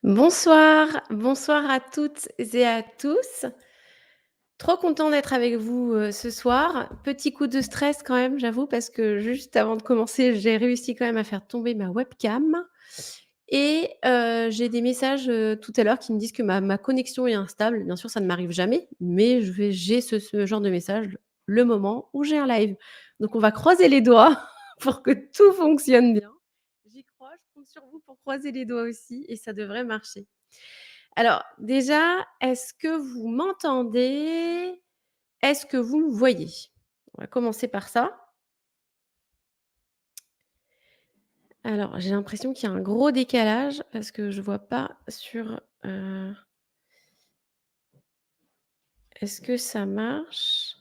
Bonsoir, bonsoir à toutes et à tous. Trop content d'être avec vous, ce soir. Petit coup de stress quand même, j'avoue, parce que juste avant de commencer, j'ai réussi quand même à faire tomber ma webcam et j'ai des messages, tout à l'heure qui me disent que ma connexion est instable. Bien sûr, ça ne m'arrive jamais, mais j'ai ce genre de message le moment où j'ai un live. Donc on va croiser les doigts pour que tout fonctionne bien. J'y crois, je compte sur vous pour croiser les doigts aussi et ça devrait marcher. Alors déjà, est-ce que vous m'entendez? Est-ce que vous me voyez? On va commencer par ça. Alors, j'ai l'impression qu'il y a un gros décalage parce que je vois pas sur, est-ce que ça marche?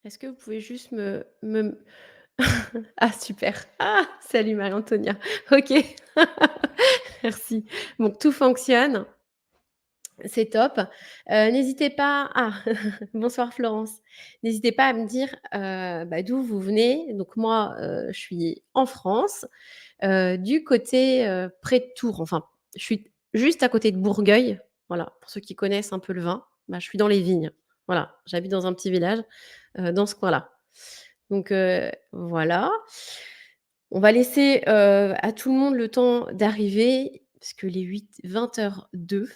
Est-ce que vous pouvez juste me ah super! Ah! Salut Marie-Antonia. OK. Merci. Bon, tout fonctionne. C'est top. N'hésitez pas bonsoir Florence. N'hésitez pas à me dire, bah, d'où vous venez. Donc moi, je suis en France, du côté, près de Tours. Enfin, je suis juste à côté de Bourgueil. Voilà, pour ceux qui connaissent un peu le vin, bah, je suis dans les vignes. Voilà, j'habite dans un petit village, dans ce coin-là. Donc voilà. On va laisser, à tout le monde le temps d'arriver parce que les 20h02.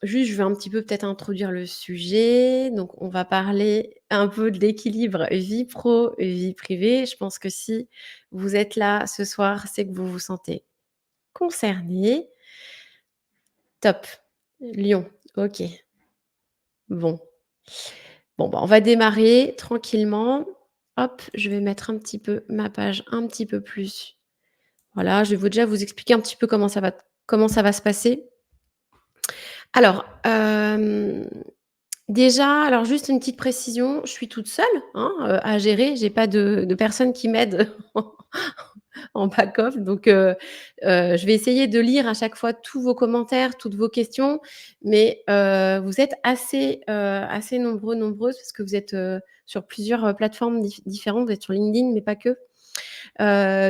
Juste, je vais un petit peu peut-être introduire le sujet. Donc, on va parler un peu de l'équilibre vie pro et vie privée. Je pense que si vous êtes là ce soir, c'est que vous vous sentez concerné. Top. Lyon, OK. Bon. Bon, bah, on va démarrer tranquillement. Hop, je vais mettre un petit peu ma page un petit peu plus. Voilà, je vais vous expliquer un petit peu comment ça va se passer. Alors, déjà, alors juste une petite précision, je suis toute seule, hein, à gérer. J'ai pas de personne qui m'aide en back-off donc je vais essayer de lire à chaque fois tous vos commentaires, toutes vos questions, mais vous êtes assez nombreux, nombreuses parce que vous êtes, sur plusieurs, plateformes différentes. Vous êtes sur LinkedIn, mais pas que.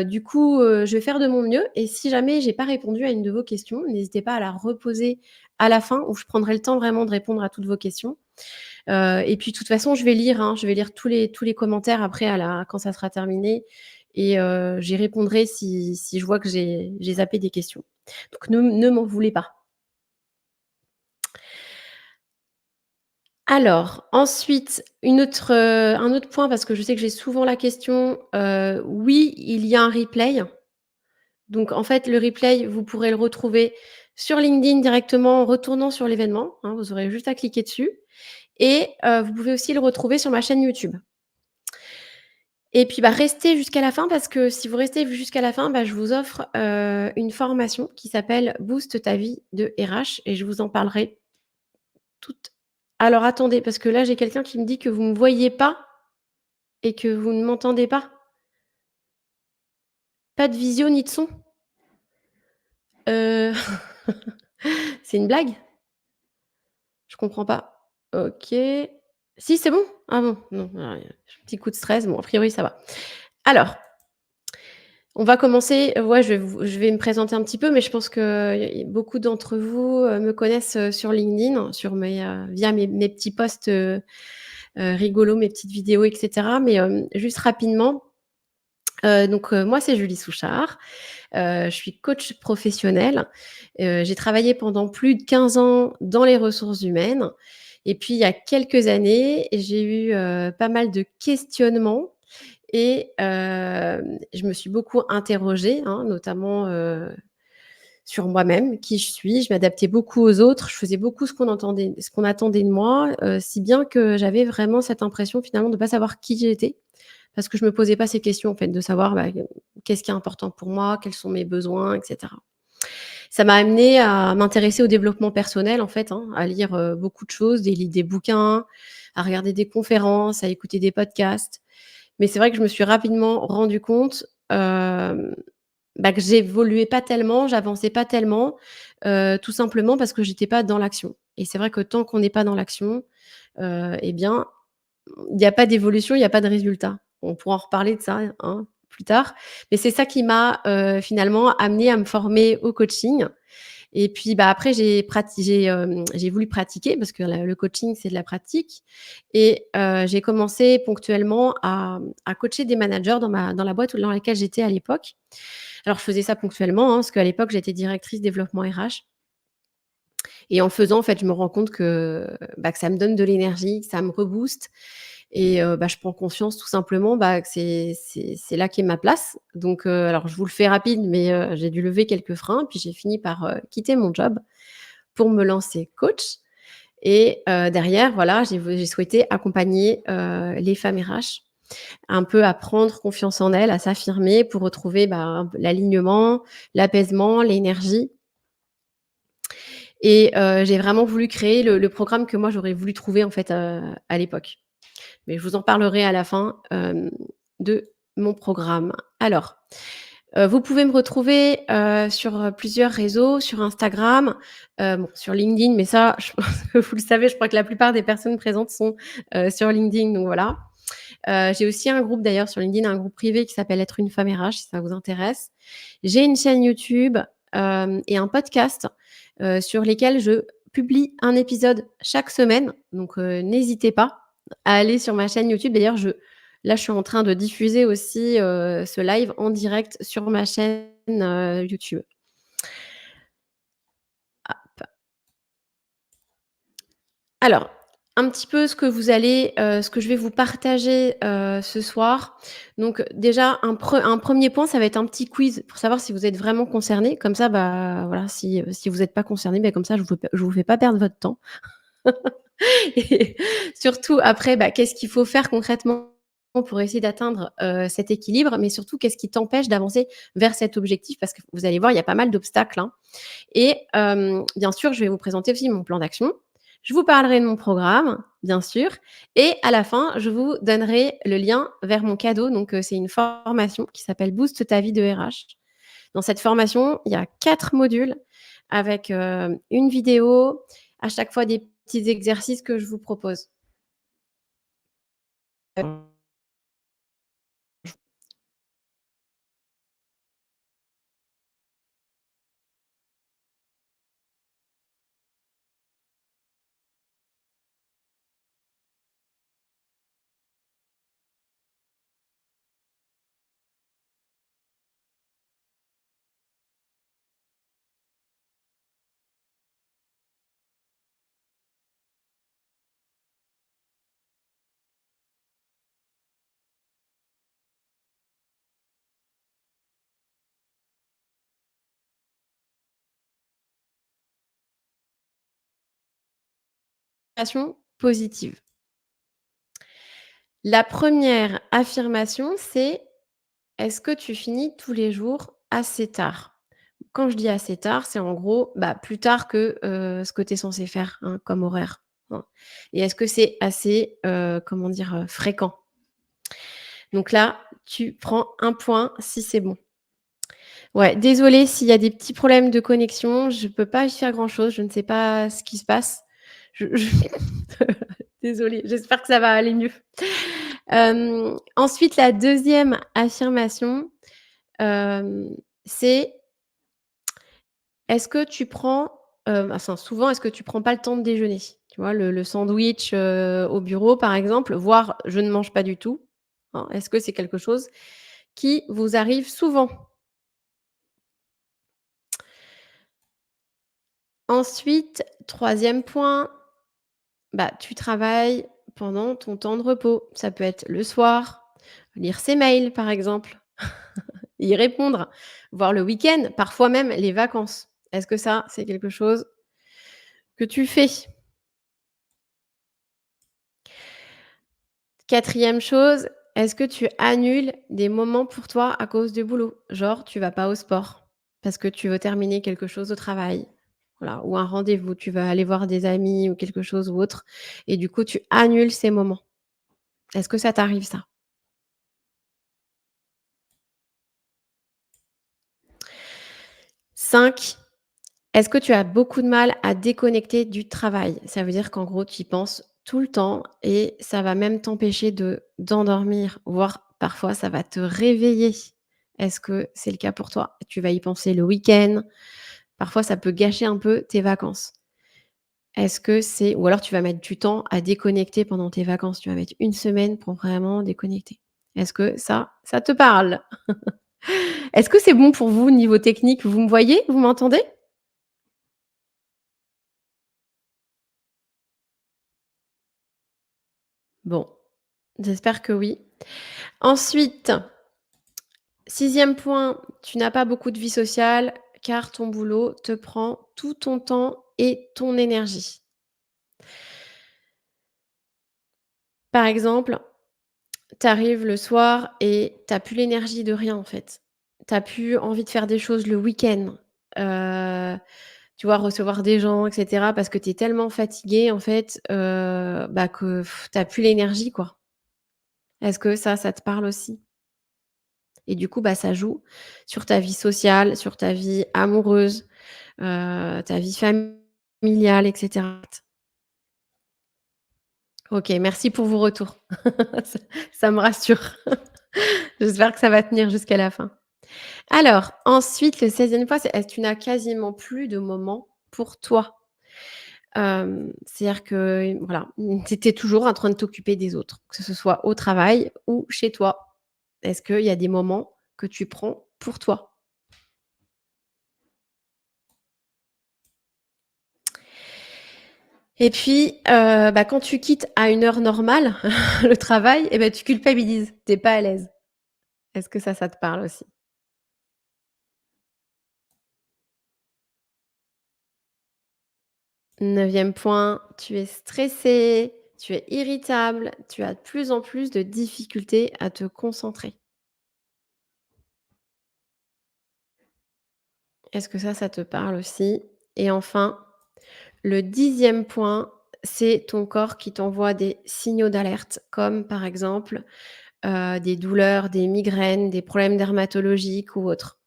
Du coup, je vais faire de mon mieux et si jamais j'ai pas répondu à une de vos questions, n'hésitez pas à la reposer à la fin où je prendrai le temps vraiment de répondre à toutes vos questions. Et puis de toute façon, je vais lire, hein, je vais lire tous les commentaires après quand ça sera terminé et j'y répondrai si je vois que j'ai zappé des questions. Donc ne m'en voulez pas. Alors ensuite, un autre point parce que je sais que j'ai souvent la question, oui, il y a un replay. Donc en fait, le replay, vous pourrez le retrouver sur LinkedIn directement en retournant sur l'événement, hein, vous aurez juste à cliquer dessus et vous pouvez aussi le retrouver sur ma chaîne YouTube. Et puis, bah, restez jusqu'à la fin parce que si vous restez jusqu'à la fin, bah, je vous offre, une formation qui s'appelle «Booste ta vie» de RH et je vous en parlerai toute alors attendez, parce que là, j'ai quelqu'un qui me dit que vous me voyez pas et que vous ne m'entendez pas? Pas de visio ni de son? Heu, c'est une blague? Je comprends pas. OK. Si, c'est bon? Ah bon, non, alors, petit coup de stress, bon, a priori, ça va. Alors, on va commencer, ouais, je vais me présenter un petit peu, mais je pense que beaucoup d'entre vous, me connaissent, sur LinkedIn, via mes petits posts, rigolos, mes petites vidéos et cetera. Mais, juste rapidement, donc, moi, c'est Julie Souchard, je suis coach professionnelle. J'ai travaillé pendant plus de 15 ans dans les ressources humaines et puis il y a quelques années, j'ai eu, pas mal de questionnements et je me suis beaucoup interrogée, hein, notamment, sur moi-même, qui je suis. Je m'adaptais beaucoup aux autres, je faisais beaucoup ce qu'on attendait de moi, si bien que j'avais vraiment cette impression finalement de ne pas savoir qui j'étais. Parce que je me posais pas ces questions en fait, de savoir, bah, qu'est-ce qui est important pour moi? Quels sont mes besoins? Et cetera. Ça m'a amenée à m'intéresser au développement personnel en fait, hein, à lire, beaucoup de choses, des bouquins, à regarder des conférences, à écouter des podcasts. Mais c'est vrai que je me suis rapidement rendu compte, bah, que j'évoluais pas tellement, j'avançais pas tellement, tout simplement parce que j'étais pas dans l'action. et c'est vrai que tant qu'on n'est pas dans l'action, et bien, il y a pas d'évolution, il y a pas de résultat. On pourra en reparler de ça, hein, plus tard, mais c'est ça qui m'a, finalement amenée à me former au coaching. Et puis, bah, après j'ai voulu pratiquer parce que le coaching, c'est de la pratique, et j'ai commencé ponctuellement à coacher des managers dans la boîte dans laquelle j'étais à l'époque. Alors je faisais ça ponctuellement, hein, parce qu'à l'époque, j'étais directrice développement RH, et en le faisant, en fait, je me rends compte que ça me donne de l'énergie, que ça me rebooste, et je prends conscience tout simplement, que c'est là qu'est ma place. Donc alors je vous le fais rapide, mais j'ai dû lever quelques freins, puis j'ai fini par, quitter mon job pour me lancer coach, et derrière, voilà, j'ai souhaité accompagner, les femmes RH un peu à prendre confiance en elles, à s'affirmer pour retrouver, un peu l'alignement, l'apaisement, l'énergie, et j'ai vraiment voulu créer le programme que moi j'aurais voulu trouver en fait, à l'époque. Mais je vous en parlerai à la fin, de mon programme. Alors, vous pouvez me retrouver, sur, plusieurs réseaux, sur Instagram, sur LinkedIn, mais ça, je pense que vous le savez, je crois que la plupart des personnes présentes sont, sur LinkedIn, donc voilà. J'ai aussi un groupe d'ailleurs sur LinkedIn, un groupe privé qui s'appelle «Être une femme RH», si ça vous intéresse. J'ai une chaîne YouTube, et un podcast, sur lesquels je publie un épisode chaque semaine, donc n'hésitez pas à aller sur ma chaîne YouTube. D'ailleurs, là, je suis en train de diffuser aussi, ce live en direct sur ma chaîne, YouTube. Hop. Alors, un petit peu ce que je vais vous partager, ce soir. Donc déjà, un 1er point, ça va être un petit quiz pour savoir si vous êtes vraiment concernés. Comme ça, voilà, si vous êtes pas concernés, comme ça, je vous fais pas perdre votre temps. Et surtout après, qu'est-ce qu'il faut faire concrètement pour essayer d'atteindre, cet équilibre? Mais surtout, qu'est-ce qui t'empêche d'avancer vers cet objectif? Parce que vous allez voir, il y a pas mal d'obstacles, hein. Et bien sûr, je vais vous présenter aussi mon plan d'action. Je vous parlerai de mon programme, bien sûr, et à la fin, je vous donnerai le lien vers mon cadeau. Donc c'est une formation qui s'appelle «Booste ta vie de RH». Dans cette formation, il y a 4 modules avec, une vidéo, à chaque fois des petits exercices que je vous propose. Affirmation positive. La première affirmation, c'est: «Est-ce que tu finis tous les jours assez tard?» Quand je dis assez tard, c'est en gros, plus tard que, ce que tu es censé faire, hein, comme horaire, hein, et est-ce que c'est assez, comment dire, fréquent? Donc là, tu prends un point si c'est bon. Ouais, désolée s'il y a des petits problèmes de connexion, je peux pas y faire grand-chose, je ne sais pas ce qui se passe. Je désolée, j'espère que ça va aller mieux. Ensuite, la deuxième affirmation, hem, c'est: est-ce que tu prends, souvent, est-ce que tu prends pas le temps de déjeuner? Tu vois, le sandwich, au bureau, par exemple, voire je ne mange pas du tout, hein. Est-ce que c'est quelque chose qui vous arrive souvent? Ensuite, troisième point, tu travailles pendant ton temps de repos. Ça peut être le soir, lire ses mails, par exemple, y répondre, voire le week-end, parfois même les vacances. Est-ce que ça, c'est quelque chose que tu fais? Quatrième chose, est-ce que tu annules des moments pour toi à cause du boulot? Genre, tu vas pas au sport parce que tu veux terminer quelque chose au travail, voilà, ou un rendez-vous, tu vas aller voir des amis ou quelque chose ou autre, et du coup, tu annules ces moments. Est-ce que ça t'arrive ça? 5. Est-ce que tu as beaucoup de mal à déconnecter du travail? Ça veut dire qu'en gros, tu y penses tout le temps et ça va même t'empêcher d'endormir, voire parfois ça va te réveiller. Est-ce que c'est le cas pour toi? Tu vas y penser le week-end, parfois ça peut gâcher un peu tes vacances. Est-ce que c'est ou alors tu vas mettre du temps à déconnecter pendant tes vacances, tu vas mettre une semaine pour vraiment déconnecter. Est-ce que ça te parle? Est-ce que c'est bon pour vous niveau technique? Vous me voyez? Vous m'entendez? Bon, j'espère que oui. Ensuite, sixième point, tu n'as pas beaucoup de vie sociale car ton boulot te prend tout ton temps et ton énergie. Par exemple, tu arrives le soir et tu as plus l'énergie de rien, en fait. Tu as plus envie de faire des choses le week-end, tu vois? Recevoir des gens et cetera parce que tu es tellement fatigué, en fait, bah, que tu as plus l'énergie, quoi. Est-ce que ça te parle aussi? Et du coup, bah, ça joue sur ta vie sociale, sur ta vie amoureuse, ta vie familiale et cetera. OK, merci pour vos retours. Ça ça me rassure. J'espère que ça va tenir jusqu'à la fin. Alors, ensuite, le 16e point, c'est est-ce que tu n'as quasiment plus de moments pour toi? C'est-à-dire que, voilà, tu étais toujours en train de t'occuper des autres, que ce soit au travail ou chez toi. Est-ce qu'il y a des moments que tu prends pour toi? Et puis, bah, quand tu quittes à une heure normale le travail et bah, tu culpabilises, tu es pas à l'aise. Est-ce que ça te parle aussi? 9e point, tu es stressé, tu es irritable, tu as de plus en plus de difficultés à te concentrer. Est-ce que ça te parle aussi? Et enfin, le 10e point, c'est ton corps qui t'envoie des signaux d'alerte, comme par exemple, des douleurs, des migraines, des problèmes dermatologiques ou autres.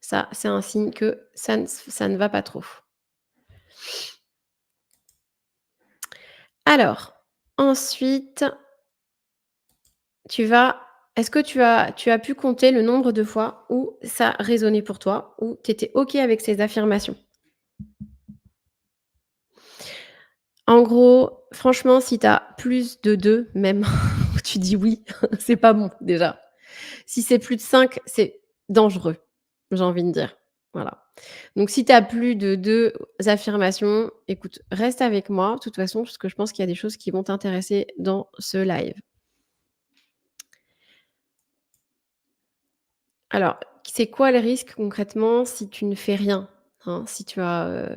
Ça, c'est un signe que ça ne va pas trop. Alors, ensuite, tu vas est-ce que tu as pu compter le nombre de fois où ça résonnait pour toi, où tu étais OK avec ces affirmations? En gros, franchement, si tu as plus de 2, même, où tu dis oui, c'est pas bon déjà. Si c'est plus de 5, c'est dangereux, j'ai envie de dire. Voilà. Donc si tu as plus de 2 affirmations, écoute, reste avec moi de toute façon, parce que je pense qu'il y a des choses qui vont t'intéresser dans ce live. Alors, c'est quoi le risque concrètement si tu ne fais rien? Hein, si tu as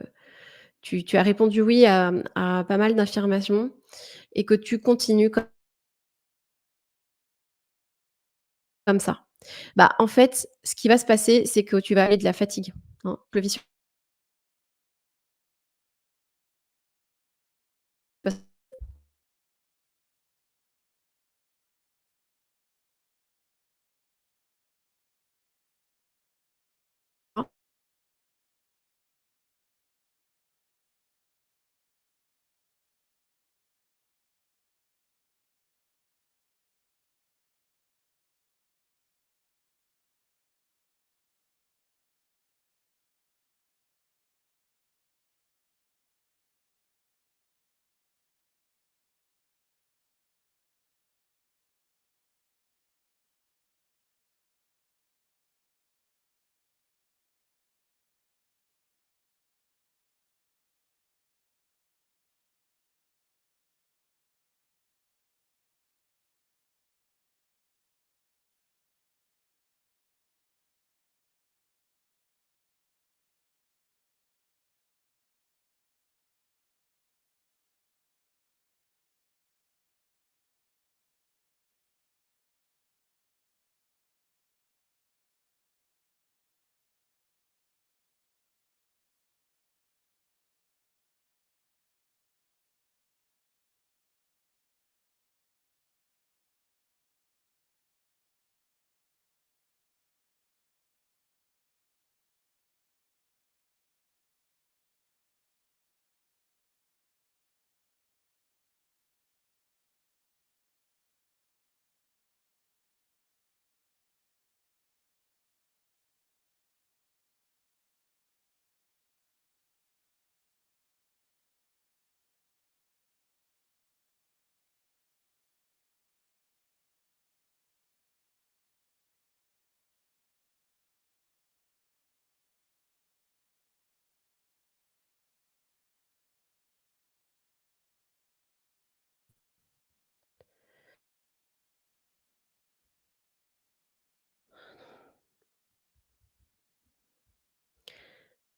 répondu oui à pas mal d'affirmations et que tu continues comme ça. Bah, en fait, ce qui va se passer, c'est que tu vas aller de la fatigue, hein, le vicieux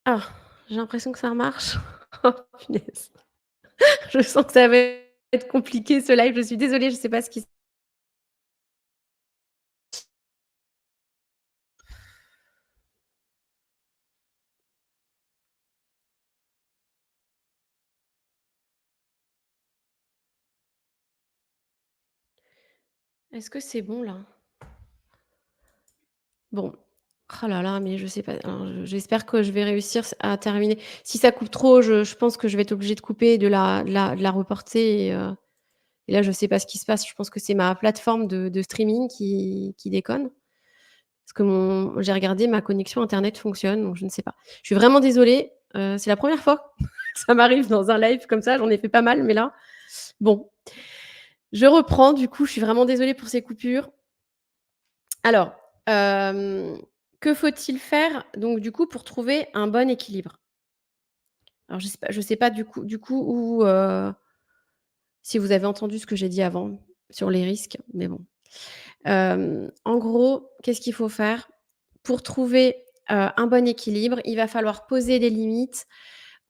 Ah, j'ai l'impression que ça marche. Oh punaise. Je sens que ça va être compliqué ce live, je suis désolée, je sais pas ce qui s est-ce que c'est bon là? Bon. Oh là là, mais je sais pas, alors j'espère que je vais réussir à terminer. Si ça coupe trop, je pense que je vais être obligée de couper, de la reporter et là, je sais pas ce qui se passe. Je pense que c'est ma plateforme de streaming qui déconne. Parce que j'ai regardé, ma connexion internet fonctionne, donc je ne sais pas. Je suis vraiment désolée, c'est la première fois que ça m'arrive dans un live comme ça, j'en ai fait pas mal, mais là, bon, je reprends du coup, je suis vraiment désolée pour ces coupures. Alors, hem, que faut-il faire donc du coup pour trouver un bon équilibre? Alors je sais pas du coup où, si vous avez entendu ce que j'ai dit avant sur les risques, mais bon. En gros, qu'est-ce qu'il faut faire? Pour trouver, un bon équilibre, il va falloir poser des limites,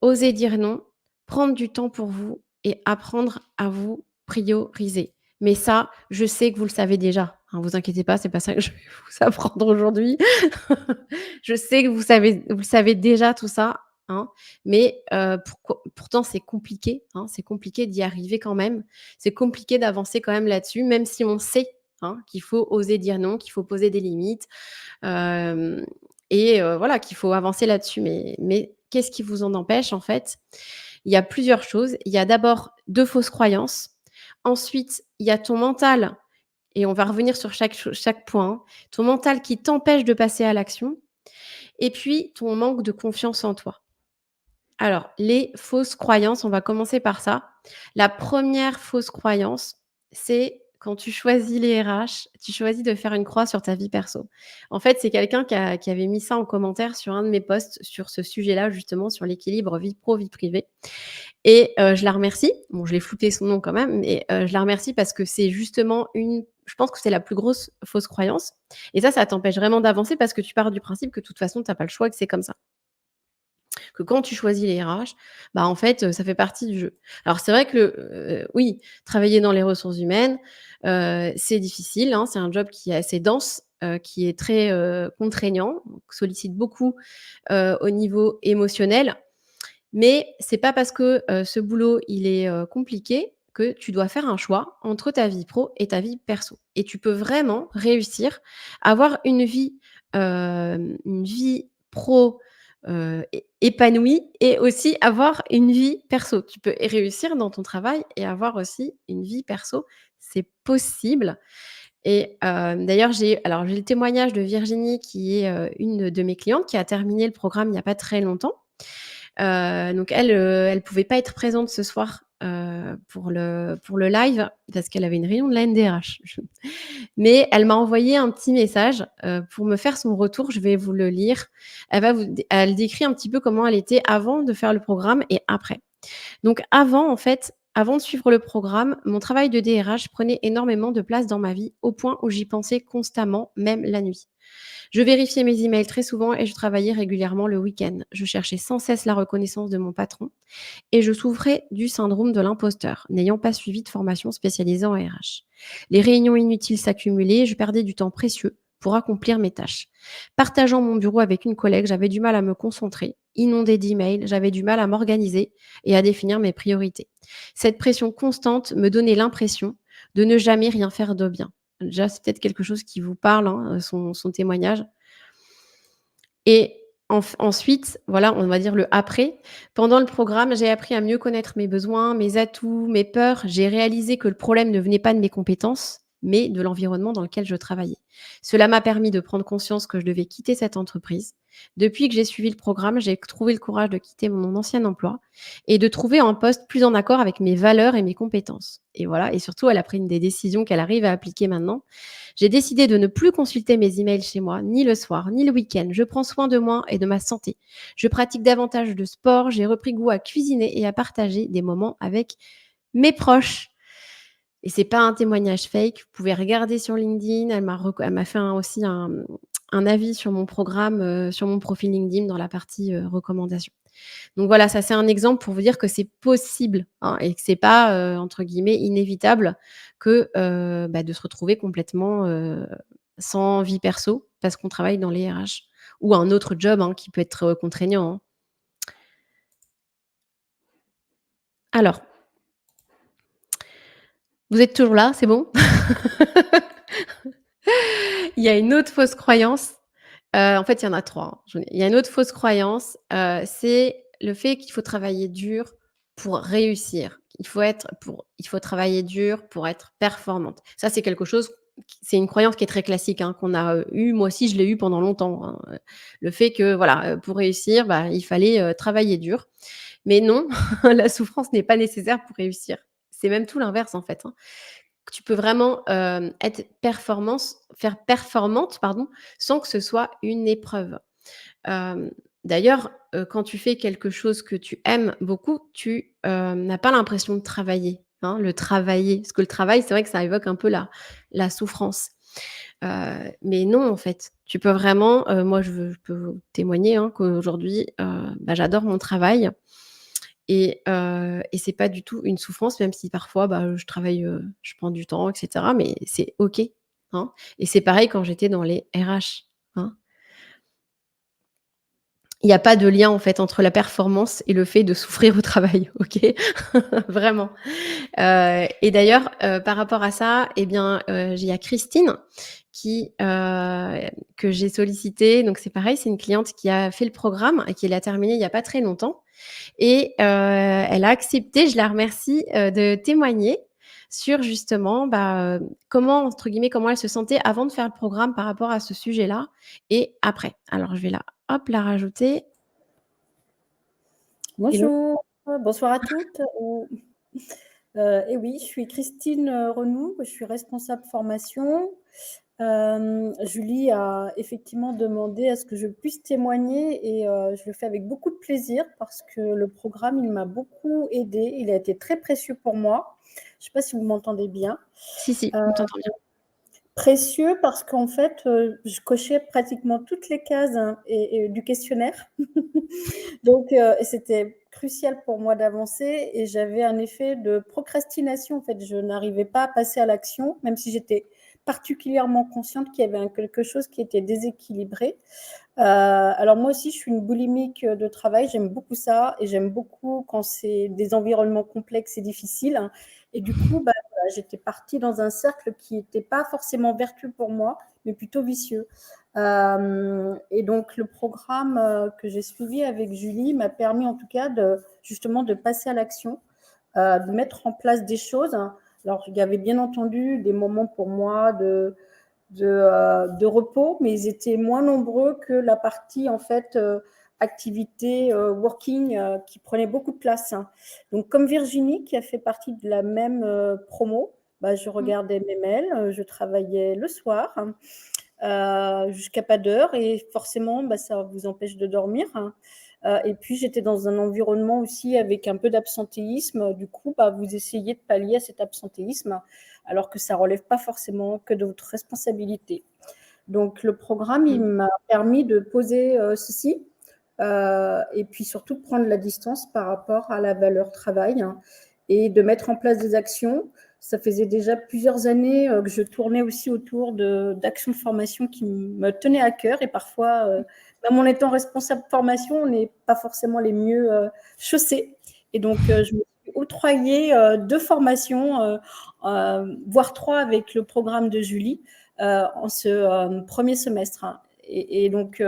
oser dire non, prendre du temps pour vous et apprendre à vous prioriser. Mais ça, je sais que vous le savez déjà, hein, vous inquiétez pas, c'est pas ça que je vais vous apprendre aujourd'hui. Je sais que vous le savez déjà tout ça, hein, mais pourtant c'est compliqué d'y arriver quand même. C'est compliqué d'avancer quand même là-dessus, même si on sait, hein, qu'il faut oser dire non, qu'il faut poser des limites, hem voilà, qu'il faut avancer là-dessus. Mais qu'est-ce qui vous en empêche, en fait? Il y a plusieurs choses. Il y a d'abord 2 fausses croyances. Ensuite, il y a ton mental et on va revenir sur chaque point, hein. Ton mental qui t'empêche de passer à l'action et puis ton manque de confiance en toi. Alors, les fausses croyances, on va commencer par ça. La première fausse croyance, c'est quand tu choisis les RH, tu choisis de faire une croix sur ta vie perso. En fait, c'est quelqu'un qui avait mis ça en commentaire sur un de mes posts sur ce sujet-là, justement, sur l'équilibre vie pro, vie privée et je la remercie. Bon, je l'ai flouté son nom quand même, mais je la remercie parce que c'est justement je pense que c'est la plus grosse fausse croyance et ça t'empêche vraiment d'avancer parce que tu pars du principe que de toute façon, tu as pas le choix et que c'est comme ça. Que quand tu choisis les RH, bah, en fait, ça fait partie du jeu. Alors c'est vrai que oui, travailler dans les ressources humaines, c'est difficile, hein, c'est un job qui est assez dense, qui est très, contraignant, donc sollicite beaucoup, au niveau émotionnel. Mais c'est pas parce que, ce boulot, il est, compliqué que tu dois faire un choix entre ta vie pro et ta vie perso. Et tu peux vraiment réussir à avoir une vie pro, épanouie et aussi avoir une vie perso. Tu peux réussir dans ton travail et avoir aussi une vie perso, c'est possible et d'ailleurs j'ai le témoignage de Virginie qui est, une de mes clientes qui a terminé le programme il y a pas très longtemps. Donc elle, elle pouvait pas être présente ce soir, pour le live parce qu'elle avait une réunion de la NDRH. Mais elle m'a envoyé un petit message, pour me faire son retour. Je vais vous le lire. Elle décrit un petit peu comment elle était avant de faire le programme et après. Donc avant, en fait, avant de suivre le programme, mon travail de DRH prenait énormément de place dans ma vie, au point où j'y pensais constamment, même la nuit. Je vérifiais mes emails très souvent et je travaillais régulièrement le week-end. Je cherchais sans cesse la reconnaissance de mon patron et je souffrais du syndrome de l'imposteur, n'ayant pas suivi de formation spécialisée en RH. Les réunions inutiles s'accumulaient, je perdais du temps précieux pour accomplir mes tâches. Partageant mon bureau avec une collègue, j'avais du mal à me concentrer. Inondée d'emails, j'avais du mal à m'organiser et à définir mes priorités. Cette pression constante me donnait l'impression de ne jamais rien faire de bien. Déjà, c'est peut-être quelque chose qui vous parle, hein, son témoignage. Et ensuite, voilà, on va dire le après. Pendant le programme, j'ai appris à mieux connaître mes besoins, mes atouts, mes peurs. J'ai réalisé que le problème ne venait pas de mes compétences, mais de l'environnement dans lequel je travaillais. Cela m'a permis de prendre conscience que je devais quitter cette entreprise. Depuis que j'ai suivi le programme, j'ai trouvé le courage de quitter mon ancien emploi et de trouver un poste plus en accord avec mes valeurs et mes compétences. Et voilà, et surtout, elle a pris des décisions qu'elle arrive à appliquer maintenant. J'ai décidé de ne plus consulter mes emails chez moi, ni le soir, ni le week-end. Je prends soin de moi et de ma santé. Je pratique davantage de sport. J'ai repris goût à cuisiner et à partager des moments avec mes proches. Et c'est pas un témoignage fake. Vous pouvez regarder sur LinkedIn. Elle m'a fait aussi un avis sur mon programme, sur mon profil LinkedIn dans la partie, recommandations. Donc voilà, ça c'est un exemple pour vous dire que c'est possible, hein, et que c'est pas, entre guillemets «inévitable» que, de se retrouver complètement, sans vie perso parce qu'on travaille dans les RH ou un autre job, hein, qui peut être, contraignant, hein. Alors, vous êtes toujours là, c'est bon? Il y a une autre fausse croyance, en fait, il y en a 3, hein, j'en ai il y a une autre fausse croyance, c'est le fait qu'il faut travailler dur pour réussir. Il faut travailler dur pour être performante. Ça, c'est quelque chose c'est une croyance qui est très classique, hein, qu'on a, eue. Moi aussi, je l'ai eu pendant longtemps, hein, le fait que voilà, pour réussir, il fallait, travailler dur. Mais non, la souffrance n'est pas nécessaire pour réussir. C'est même tout l'inverse, en fait, hein. Tu peux vraiment, être performante, pardon, sans que ce soit une épreuve. Hem, D'ailleurs, quand tu fais quelque chose que tu aimes beaucoup, tu, n'as pas l'impression de travailler, hein, le travailler. Parce que le travail, c'est vrai que ça évoque un peu la souffrance. Mais non, en fait, tu peux vraiment, moi je peux témoigner, hein, qu'aujourd'hui, j'adore mon travail et c'est pas du tout une souffrance, même si parfois, je travaille, je prends du temps et cetera, mais c'est OK, hein. Et c'est pareil quand j'étais dans les RH, hein. Il y a pas de lien, en fait, entre la performance et le fait de souffrir au travail, OK? Vraiment. Et d'ailleurs, par rapport à ça, eh bien, il y a Christine qui, que j'ai sollicitée. Donc c'est pareil, c'est une cliente qui a fait le programme et qui l'a terminé il y a pas très longtemps et elle a accepté, je la remercie, de témoigner sur justement, comment, entre guillemets, comment elle se sentait avant de faire le programme par rapport à ce sujet-là et après. Alors je vais la rajouter. Hello. Bonjour, bonsoir à toutes. Et oui, je suis Christine, Renoux, je suis responsable formation. Julie a effectivement demandé à ce que je puisse témoigner et je le fais avec beaucoup de plaisir parce que le programme, il m'a beaucoup aidée. Il a été très précieux pour moi. Je ne sais pas si vous m'entendez bien. Si, si, Heu, on t'entend bien. Précieux parce qu'en fait, je cochais pratiquement toutes les cases, hein, et du questionnaire. Donc et c'était crucial pour moi d'avancer et j'avais un effet de procrastination, en fait. Je n'arrivais pas à passer à l'action, même si j'étais particulièrement consciente qu'il y avait quelque chose qui était déséquilibré. Alors moi aussi, je suis une boulimique, de travail. J'aime beaucoup ça et j'aime beaucoup quand c'est des environnements complexes et difficiles, hein. Et du coup, voilà, j'étais partie dans un cercle qui était pas forcément vertueux pour moi, mais plutôt vicieux. Et donc le programme, que j'ai suivi avec Julie m'a permis en tout cas justement de passer à l'action, de mettre en place des choses. Alors il y avait bien entendu des moments pour moi de repos, mais ils étaient moins nombreux que la partie en fait, activité, working, qui prenait beaucoup de place, hein. Donc comme Virginie qui a fait partie de la même, promo, je Mmh. regardais mes mails, je travaillais le soir, hein, jusqu'à pas d'heure et forcément, ça vous empêche de dormir, hein. Et puis j'étais dans un environnement aussi avec un peu d'absentéisme. Du coup, vous essayez de pallier à cet absentéisme, alors que ça relève pas forcément que de votre responsabilité. Donc le programme, il Mmh. m'a permis de poser, ceci, et puis surtout de prendre la distance par rapport à la valeur travail, hein, et de mettre en place des actions. Ça faisait déjà plusieurs années, que je tournais aussi autour d'actions de formation qui me tenaient à cœur et parfois, même en étant responsable formation, on n'est pas forcément les mieux, chaussés et donc je me suis octroyée, 2 formations, voire 3 avec le programme de Julie, en ce, 1er semestre, hein. Et donc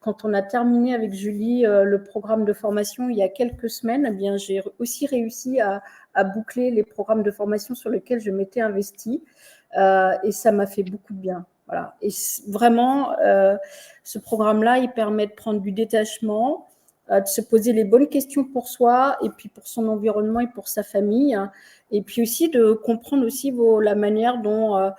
quand on a terminé avec Julie, le programme de formation il y a quelques semaines, eh bien j'ai aussi réussi à boucler les programmes de formation sur lesquels je m'étais investie, et ça m'a fait beaucoup de bien. Voilà. Et vraiment, ce programme-là, il permet de prendre du détachement, de se poser les bonnes questions pour soi et puis pour son environnement et pour sa famille, hein. Et puis aussi de comprendre aussi la manière dont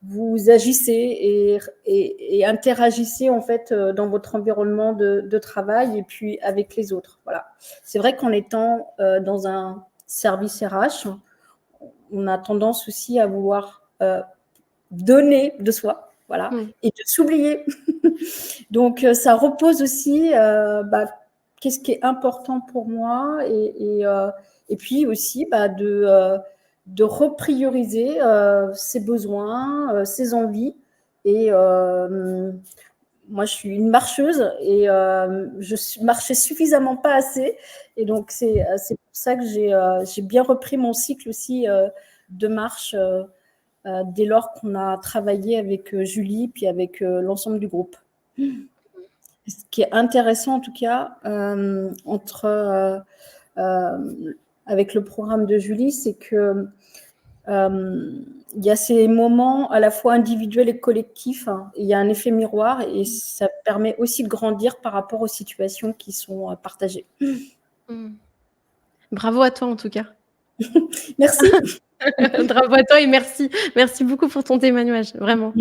vous agissez et interagissez en fait dans votre environnement de travail et puis avec les autres. Voilà. C'est vrai qu'en étant dans un service RH, on a tendance aussi à vouloir donner de soi, voilà, Mmh. et de s'oublier. Donc, ça repose aussi, qu'est-ce qui est important pour moi et puis aussi, de reprioriser, ses besoins, ses envies et moi, je suis une marcheuse et je marchais suffisamment pas assez et donc c'est pour ça que j'ai bien repris mon cycle aussi, de marche, dès lors qu'on a travaillé avec, Julie, puis avec, l'ensemble du groupe. Ce qui est intéressant en tout cas, avec le programme de Julie, c'est que, il y a ces moments à la fois individuels et collectifs, hein. Il y a un effet miroir et ça permet aussi de grandir par rapport aux situations qui sont, partagées. Mmh. Bravo à toi en tout cas. Merci. Bravo à toi et merci. Merci beaucoup pour ton témoignage, vraiment.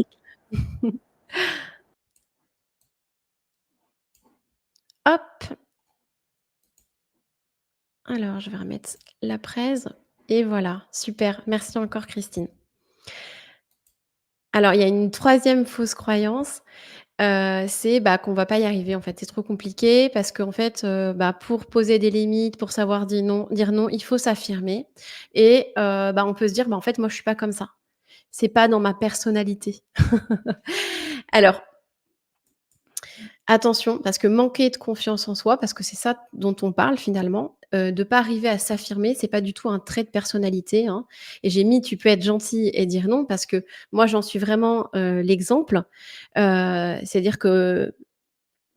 Hop, alors je vais remettre la presse et voilà, super. Merci encore Christine. Alors il y a une troisième fausse croyance, c'est, qu'on va pas y arriver en fait. C'est trop compliqué parce qu'en fait, pour poser des limites, pour savoir dire non, il faut s'affirmer et on peut se dire: «En fait, moi je suis pas comme ça. C'est pas dans ma personnalité». Alors attention, parce que manquer de confiance en soi, parce que c'est ça dont on parle finalement, de pas arriver à s'affirmer, c'est pas du tout un trait de personnalité, hein, et j'ai mis: «Tu peux être gentil et dire non» parce que moi j'en suis vraiment, l'exemple. C'est-à-dire que,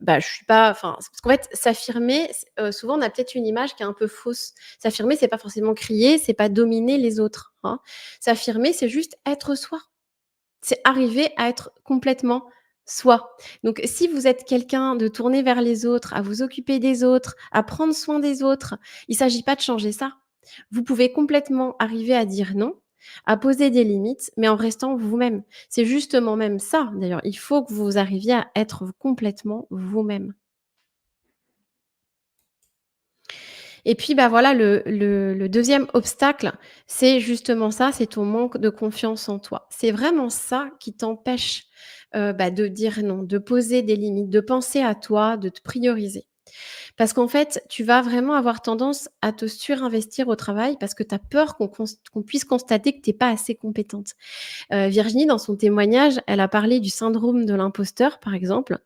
je suis pas parce qu'en fait s'affirmer, souvent on a peut-être une image qui est un peu fausse. S'affirmer, c'est pas forcément crier, c'est pas dominer les autres, hein. S'affirmer, c'est juste être soi. C'est arriver à être complètement soi. Donc si vous êtes quelqu'un de tourné vers les autres, à vous occuper des autres, à prendre soin des autres, il s'agit pas de changer ça. Vous pouvez complètement arriver à dire non, à poser des limites, mais en restant vous-même. C'est justement même ça d'ailleurs, il faut que vous arriviez à être complètement vous-même. Et puis, voilà, le 2e obstacle, c'est justement ça, c'est ton manque de confiance en toi. C'est vraiment ça qui t'empêche, de dire non, de poser des limites, de penser à toi, de te prioriser. Parce qu'en fait, tu vas vraiment avoir tendance à te surinvestir au travail parce que tu as peur qu'on puisse constater que tu es pas assez compétente. Virginie, dans son témoignage, elle a parlé du syndrome de l'imposteur, par exemple.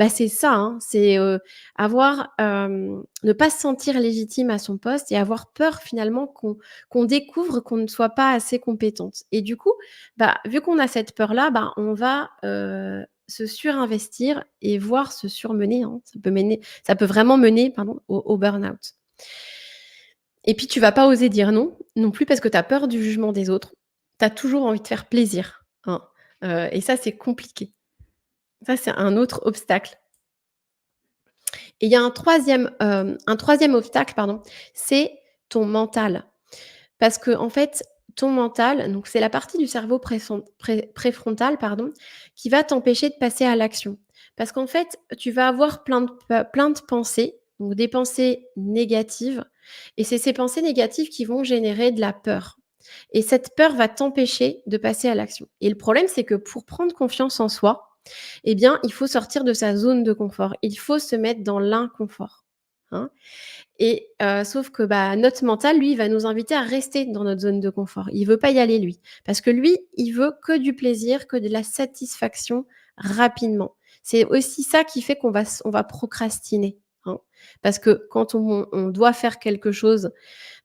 C'est ça, hein, c'est, ne pas se sentir légitime à son poste et avoir peur finalement qu'on découvre qu'on ne soit pas assez compétente et du coup, vu qu'on a cette peur-là, on va, se surinvestir et voire se surmener, hein. Ça peut vraiment mener, pardon, au burn-out et puis tu vas pas oser dire non, non plus parce que tu as peur du jugement des autres. Tu as toujours envie de faire plaisir, hein, et ça, c'est compliqué. Ça, c'est un autre obstacle et il y a un troisième obstacle, pardon, c'est ton mental. Parce qu'en fait, ton mental, donc c'est la partie du cerveau préfrontal, pardon, qui va t'empêcher de passer à l'action. Parce qu'en fait, tu vas avoir plein de pensées, donc des pensées négatives et c'est ces pensées négatives qui vont générer de la peur et cette peur va t'empêcher de passer à l'action et le problème, c'est que pour prendre confiance en soi, eh bien, il faut sortir de sa zone de confort. Il faut se mettre dans l'inconfort, hein et sauf que, notre mental, lui, il va nous inviter à rester dans notre zone de confort. Il veut pas y aller, lui, parce que lui, il veut que du plaisir, que de la satisfaction rapidement. C'est aussi ça qui fait on va procrastiner, hein, parce que quand on doit faire quelque chose,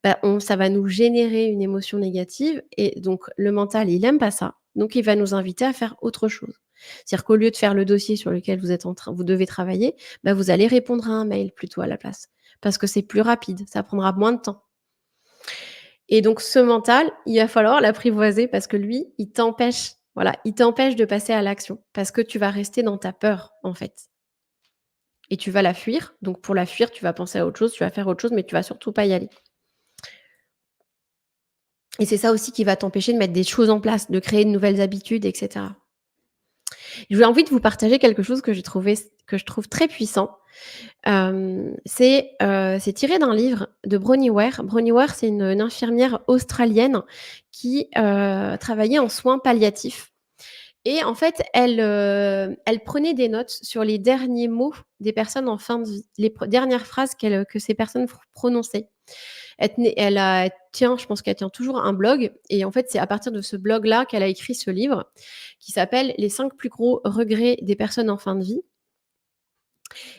ça va nous générer une émotion négative et donc le mental, il aime pas ça, donc il va nous inviter à faire autre chose. C'est-à-dire qu'au lieu de faire le dossier sur lequel vous devez travailler, vous allez répondre à un mail plutôt à la place. Parce que c'est plus rapide, ça prendra moins de temps. Et donc ce mental, il va falloir l'apprivoiser parce que lui, il t'empêche de passer à l'action parce que tu vas rester dans ta peur, en fait et tu vas la fuir. Donc pour la fuir, tu vas penser à autre chose, tu vas faire autre chose, mais tu vas surtout pas y aller. Et c'est ça aussi qui va t'empêcher de mettre des choses en place, de créer de nouvelles habitudes et cetera. J'ai envie de vous partager quelque chose que je trouve très puissant. C'est tiré d'un livre de Bronnie Ware. Bronnie Ware, c'est une infirmière australienne qui, travaillait en soins palliatifs et en fait, elle prenait des notes sur les derniers mots des personnes en fin de vie, les dernières phrases que ces personnes prononçaient. Elle tient, je pense qu'elle tient toujours un blog, et en fait, c'est à partir de ce blog-là qu'elle a écrit ce livre qui s'appelle Les 5 plus gros regrets des personnes en fin de vie.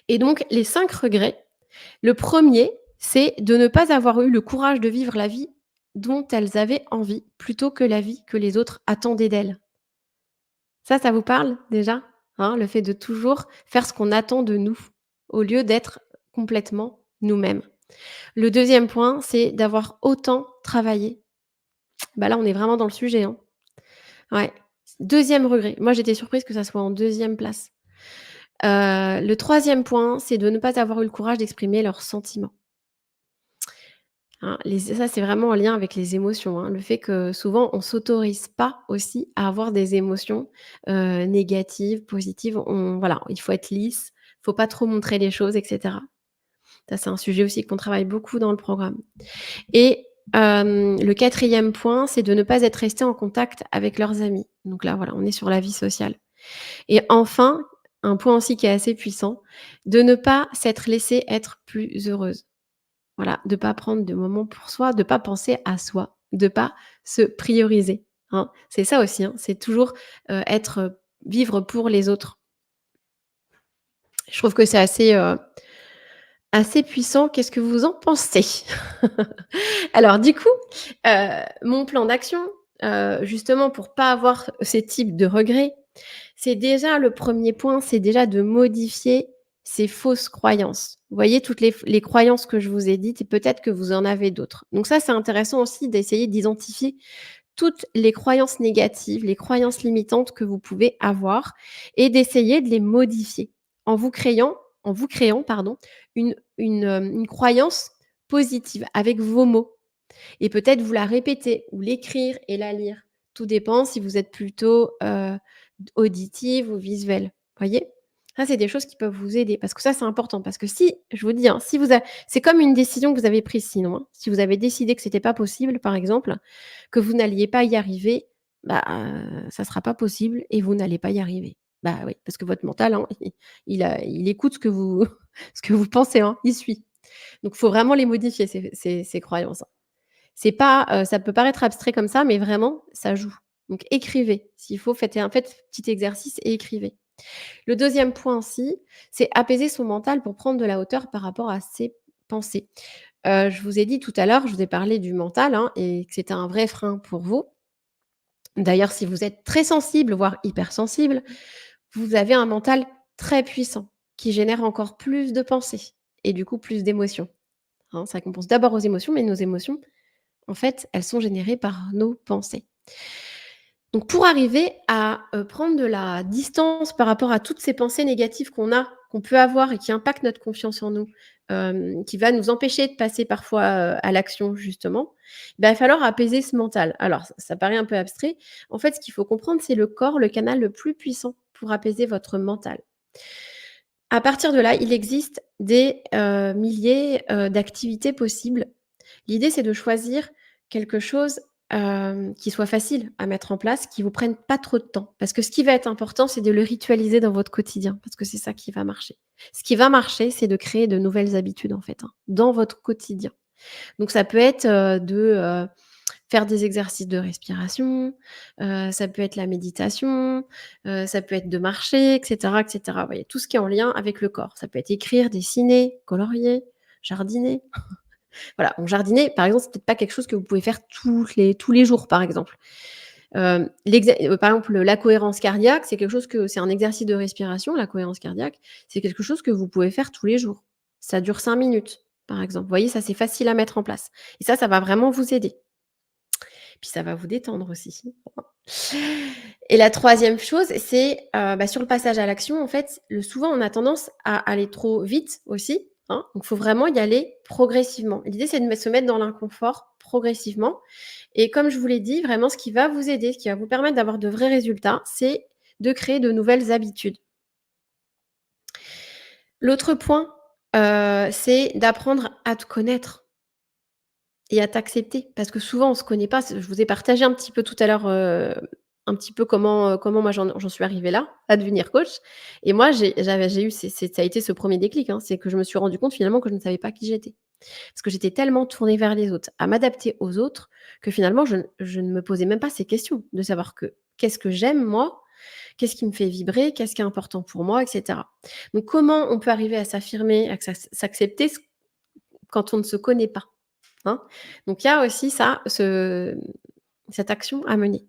Et donc, les 5 regrets, le premier, c'est de ne pas avoir eu le courage de vivre la vie dont elles avaient envie, plutôt que la vie que les autres attendaient d'elles. Ça vous parle déjà? Hein, le fait de toujours faire ce qu'on attend de nous, au lieu d'être complètement nous-mêmes. Le deuxième point, c'est d'avoir autant travaillé. Bah, là, on est vraiment dans le sujet, hein. Ouais. 2e regret. Moi, j'étais surprise que ça soit en 2e place. Le troisième point, c'est de ne pas avoir eu le courage d'exprimer leurs sentiments. Hein, ça, c'est vraiment en lien avec les émotions, hein. Le fait que souvent on s'autorise pas aussi à avoir des émotions, négatives, positives. Voilà, il faut être lisse, faut pas trop montrer les choses et cetera. Ça, c'est un sujet aussi qu'on travaille beaucoup dans le programme, et le quatrième point, c'est de ne pas être resté en contact avec leurs amis. Donc là, voilà, on est sur la vie sociale, et enfin, un point aussi qui est assez puissant, de ne pas s'être laissé être plus heureuse. Voilà, de pas prendre de moments pour soi, de pas penser à soi, de pas se prioriser, hein. C'est ça aussi, hein, c'est toujours, vivre pour les autres. Je trouve que c'est assez puissant. Qu'est-ce que vous en pensez? Alors du coup, mon plan d'action, justement pour pas avoir ces types de regrets, c'est déjà le premier point, c'est déjà de modifier ces fausses croyances. Vous voyez toutes les croyances que je vous ai dites, et peut-être que vous en avez d'autres. Donc ça, c'est intéressant aussi d'essayer d'identifier toutes les croyances négatives, les croyances limitantes que vous pouvez avoir, et d'essayer de les modifier en vous créant, pardon, une croyance positive avec vos mots. Et peut-être vous la répéter ou l'écrire et la lire. Tout dépend si vous êtes plutôt, auditive ou visuelle. Voyez? Ça, c'est des choses qui peuvent vous aider, parce que ça, c'est important, parce que si je vous dis, hein, si vous a c'est comme une décision que vous avez prise sinon, hein. Si vous avez décidé que c'était pas possible, par exemple, que vous n'alliez pas y arriver, bah, ça sera pas possible et vous n'allez pas y arriver. Bah, oui, parce que votre mental, hein, il écoute ce que vous ce que vous pensez, hein, il suit. Donc il faut vraiment les modifier ces croyances, hein. C'est pas, ça peut paraître abstrait comme ça, mais vraiment, ça joue. Donc écrivez. S'il faut, faites un petit exercice et écrivez. Le deuxième point aussi, c'est apaiser son mental pour prendre de la hauteur par rapport à ses pensées. Je vous ai dit tout à l'heure, je vous ai parlé du mental, hein, et que c'était un vrai frein pour vous. D'ailleurs, si vous êtes très sensible, voire hypersensible, vous avez un mental très puissant qui génère encore plus de pensées et du coup plus d'émotions, hein. Ça qu'on pense d'abord aux émotions, mais nos émotions, en fait, elles sont générées par nos pensées. Donc pour arriver à, prendre de la distance par rapport à toutes ces pensées négatives qu'on peut avoir et qui impactent notre confiance en nous, qui va nous empêcher de passer parfois, à l'action justement, il va falloir apaiser ce mental. Alors ça paraît un peu abstrait. En fait, ce qu'il faut comprendre, c'est le corps, le canal le plus puissant pour apaiser votre mental. À partir de là, il existe des, milliers, d'activités possibles. L'idée, c'est de choisir quelque chose, qui soit facile à mettre en place, qui vous prenne pas trop de temps. Parce que ce qui va être important, c'est de le ritualiser dans votre quotidien, parce que c'est ça qui va marcher. Ce qui va marcher, c'est de créer de nouvelles habitudes, en fait, hein, dans votre quotidien. Donc ça peut être, faire des exercices de respiration, ça peut être la méditation, ça peut être de marcher, et cetera, et cetera. Vous voyez? Tout ce qui est en lien avec le corps. Ça peut être écrire, dessiner, colorier, jardiner. Voilà, donc jardiner, par exemple, c'est peut-être pas quelque chose que vous pouvez faire tous les jours, par exemple. Par exemple, la cohérence cardiaque, c'est un exercice de respiration, la cohérence cardiaque, c'est quelque chose que vous pouvez faire tous les jours. Ça dure 5 minutes, par exemple. Vous voyez, ça, c'est facile à mettre en place, et ça va vraiment vous aider. Puis ça va vous détendre aussi. Et la troisième chose, c'est, sur le passage à l'action, en fait, souvent, on a tendance à aller trop vite aussi, hein, donc il faut vraiment y aller progressivement. L'idée, c'est de se mettre dans l'inconfort progressivement, et comme je vous l'ai dit, vraiment ce qui va vous aider, ce qui va vous permettre d'avoir de vrais résultats, c'est de créer de nouvelles habitudes. L'autre point, c'est d'apprendre à te connaître et à t'accepter, parce que souvent on se connaît pas. Je vous ai partagé un petit peu tout à l'heure, un petit peu comment moi j'en suis arrivée là, à devenir coach et moi j'ai eu ça a été ce premier déclic, hein, c'est que je me suis rendu compte finalement que je ne savais pas qui j'étais. Parce que j'étais tellement tournée vers les autres, à m'adapter aux autres, que finalement je ne me posais même pas ces questions de savoir qu'est-ce que j'aime moi? Qu'est-ce qui me fait vibrer? Qu'est-ce qui est important pour moi? Et cetera. Donc comment on peut arriver à s'affirmer, à s'accepter quand on ne se connaît pas, hein? Donc il y a aussi ça, cette action à mener.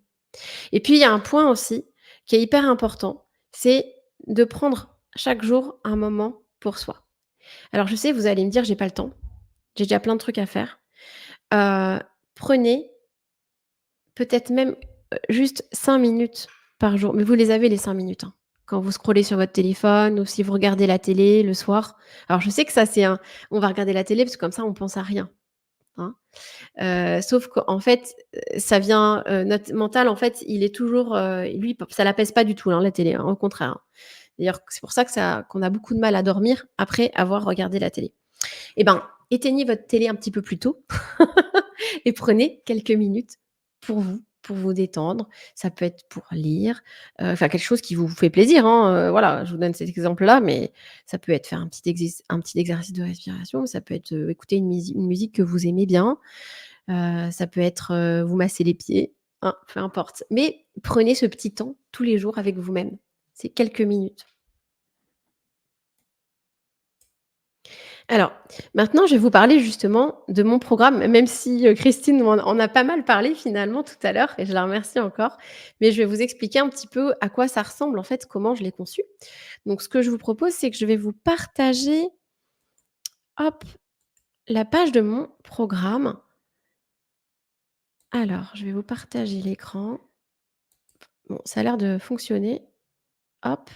Et puis il y a un point aussi qui est hyper important, c'est de prendre chaque jour un moment pour soi. Alors je sais, vous allez me dire: «J'ai pas le temps, j'ai déjà plein de trucs à faire». Heu, Prenez peut-être même, juste 5 minutes par jour, mais vous les avez les 5 minutes, hein. Quand vous scrollez sur votre téléphone ou si vous regardez la télé le soir. Alors je sais que ça c'est un on va regarder la télé parce que comme ça on pense à rien, hein. Sauf qu'en fait, ça vient, notre mental en fait, il est toujours, lui ça l'apaise pas du tout, hein, la télé, hein, au contraire, hein. D'ailleurs, c'est pour ça qu'on a beaucoup de mal à dormir après avoir regardé la télé. Eh ben, éteignez votre télé un petit peu plus tôt et prenez quelques minutes pour vous détendre. Ça peut être pour lire, enfin quelque chose qui vous fait plaisir, hein, voilà, je vous donne cet exemple-là, mais ça peut être faire un petit exercice de respiration, ça peut être, écouter une musique que vous aimez bien, ça peut être, vous masser les pieds, hein, peu importe. Mais prenez ce petit temps tous les jours avec vous-même. C'est quelques minutes. Alors, maintenant, je vais vous parler justement de mon programme, même si, Christine en a pas mal parlé finalement tout à l'heure et je la remercie encore. Mais je vais vous expliquer un petit peu à quoi ça ressemble en fait, comment je l'ai conçu. Donc ce que je vous propose, c'est que je vais vous partager, hop, la page de mon programme. Alors, je vais vous partager l'écran. Bon, ça a l'air de fonctionner. Hop.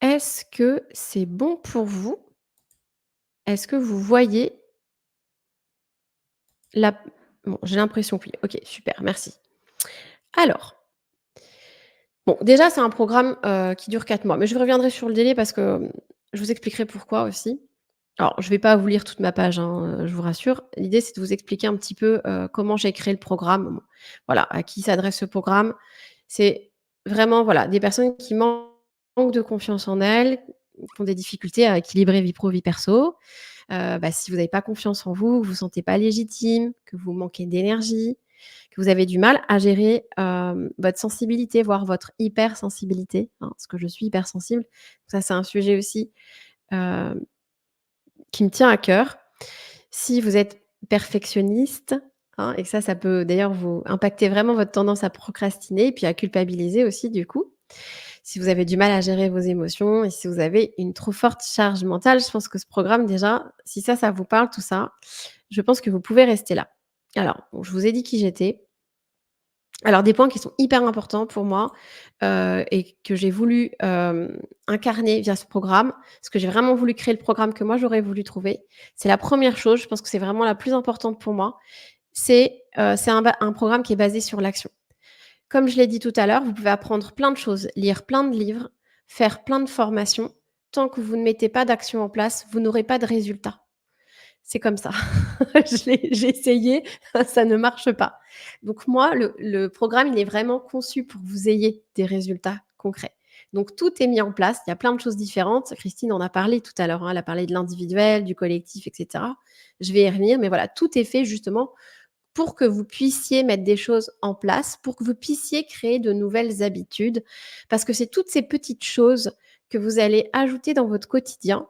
Est-ce que c'est bon pour vous? Est-ce que vous voyez la bon, j'ai l'impression que oui. OK, super, merci. Alors, bon, déjà, c'est un programme, qui dure 4 mois, mais je reviendrai sur le délai parce que, je vous expliquerai pourquoi aussi. Alors, je vais pas vous lire toute ma page, hein, je vous rassure. L'idée, c'est de vous expliquer un petit peu, comment j'ai créé le programme. Voilà, à qui s'adresse ce programme. C'est vraiment, voilà, des personnes qui manquent de confiance en elles, qui ont des difficultés à équilibrer vie pro, vie perso. Si vous n'avez pas confiance en vous, que vous vous sentez pas légitime, que vous manquez d'énergie, que vous avez du mal à gérer, votre sensibilité, voire votre hypersensibilité, hein, parce que je suis hypersensible. Ça, c'est un sujet aussi, hem, qui me tient à cœur. Si vous êtes perfectionniste, hein, et que ça peut d'ailleurs vous impacter vraiment votre tendance à procrastiner et puis à culpabiliser aussi du coup. Si vous avez du mal à gérer vos émotions et si vous avez une trop forte charge mentale, je pense que ce programme déjà, si ça vous parle tout ça, je pense que vous pouvez rester là. Alors, bon, je vous ai dit qui j'étais. Alors des points qui sont hyper importants pour moi, et que j'ai voulu, incarner via ce programme, parce que j'ai vraiment voulu créer le programme que moi j'aurais voulu trouver. C'est la première chose, je pense que c'est vraiment la plus importante pour moi, c'est un programme qui est basé sur l'action. Comme je l'ai dit tout à l'heure, vous pouvez apprendre plein de choses, lire plein de livres, faire plein de formations. Tant que vous ne mettez pas d'action en place, vous n'aurez pas de résultat. C'est comme ça. J'ai essayé, ça ne marche pas. Donc moi, le programme, il est vraiment conçu pour que vous ayez des résultats concrets. Donc tout est mis en place, il y a plein de choses différentes. Christine en a parlé tout à l'heure, hein, elle a parlé de l'individuel, du collectif et cetera. Je vais y revenir, mais voilà, tout est fait justement pour que vous puissiez mettre des choses en place, pour que vous puissiez créer de nouvelles habitudes. Parce que c'est toutes ces petites choses que vous allez ajouter dans votre quotidien.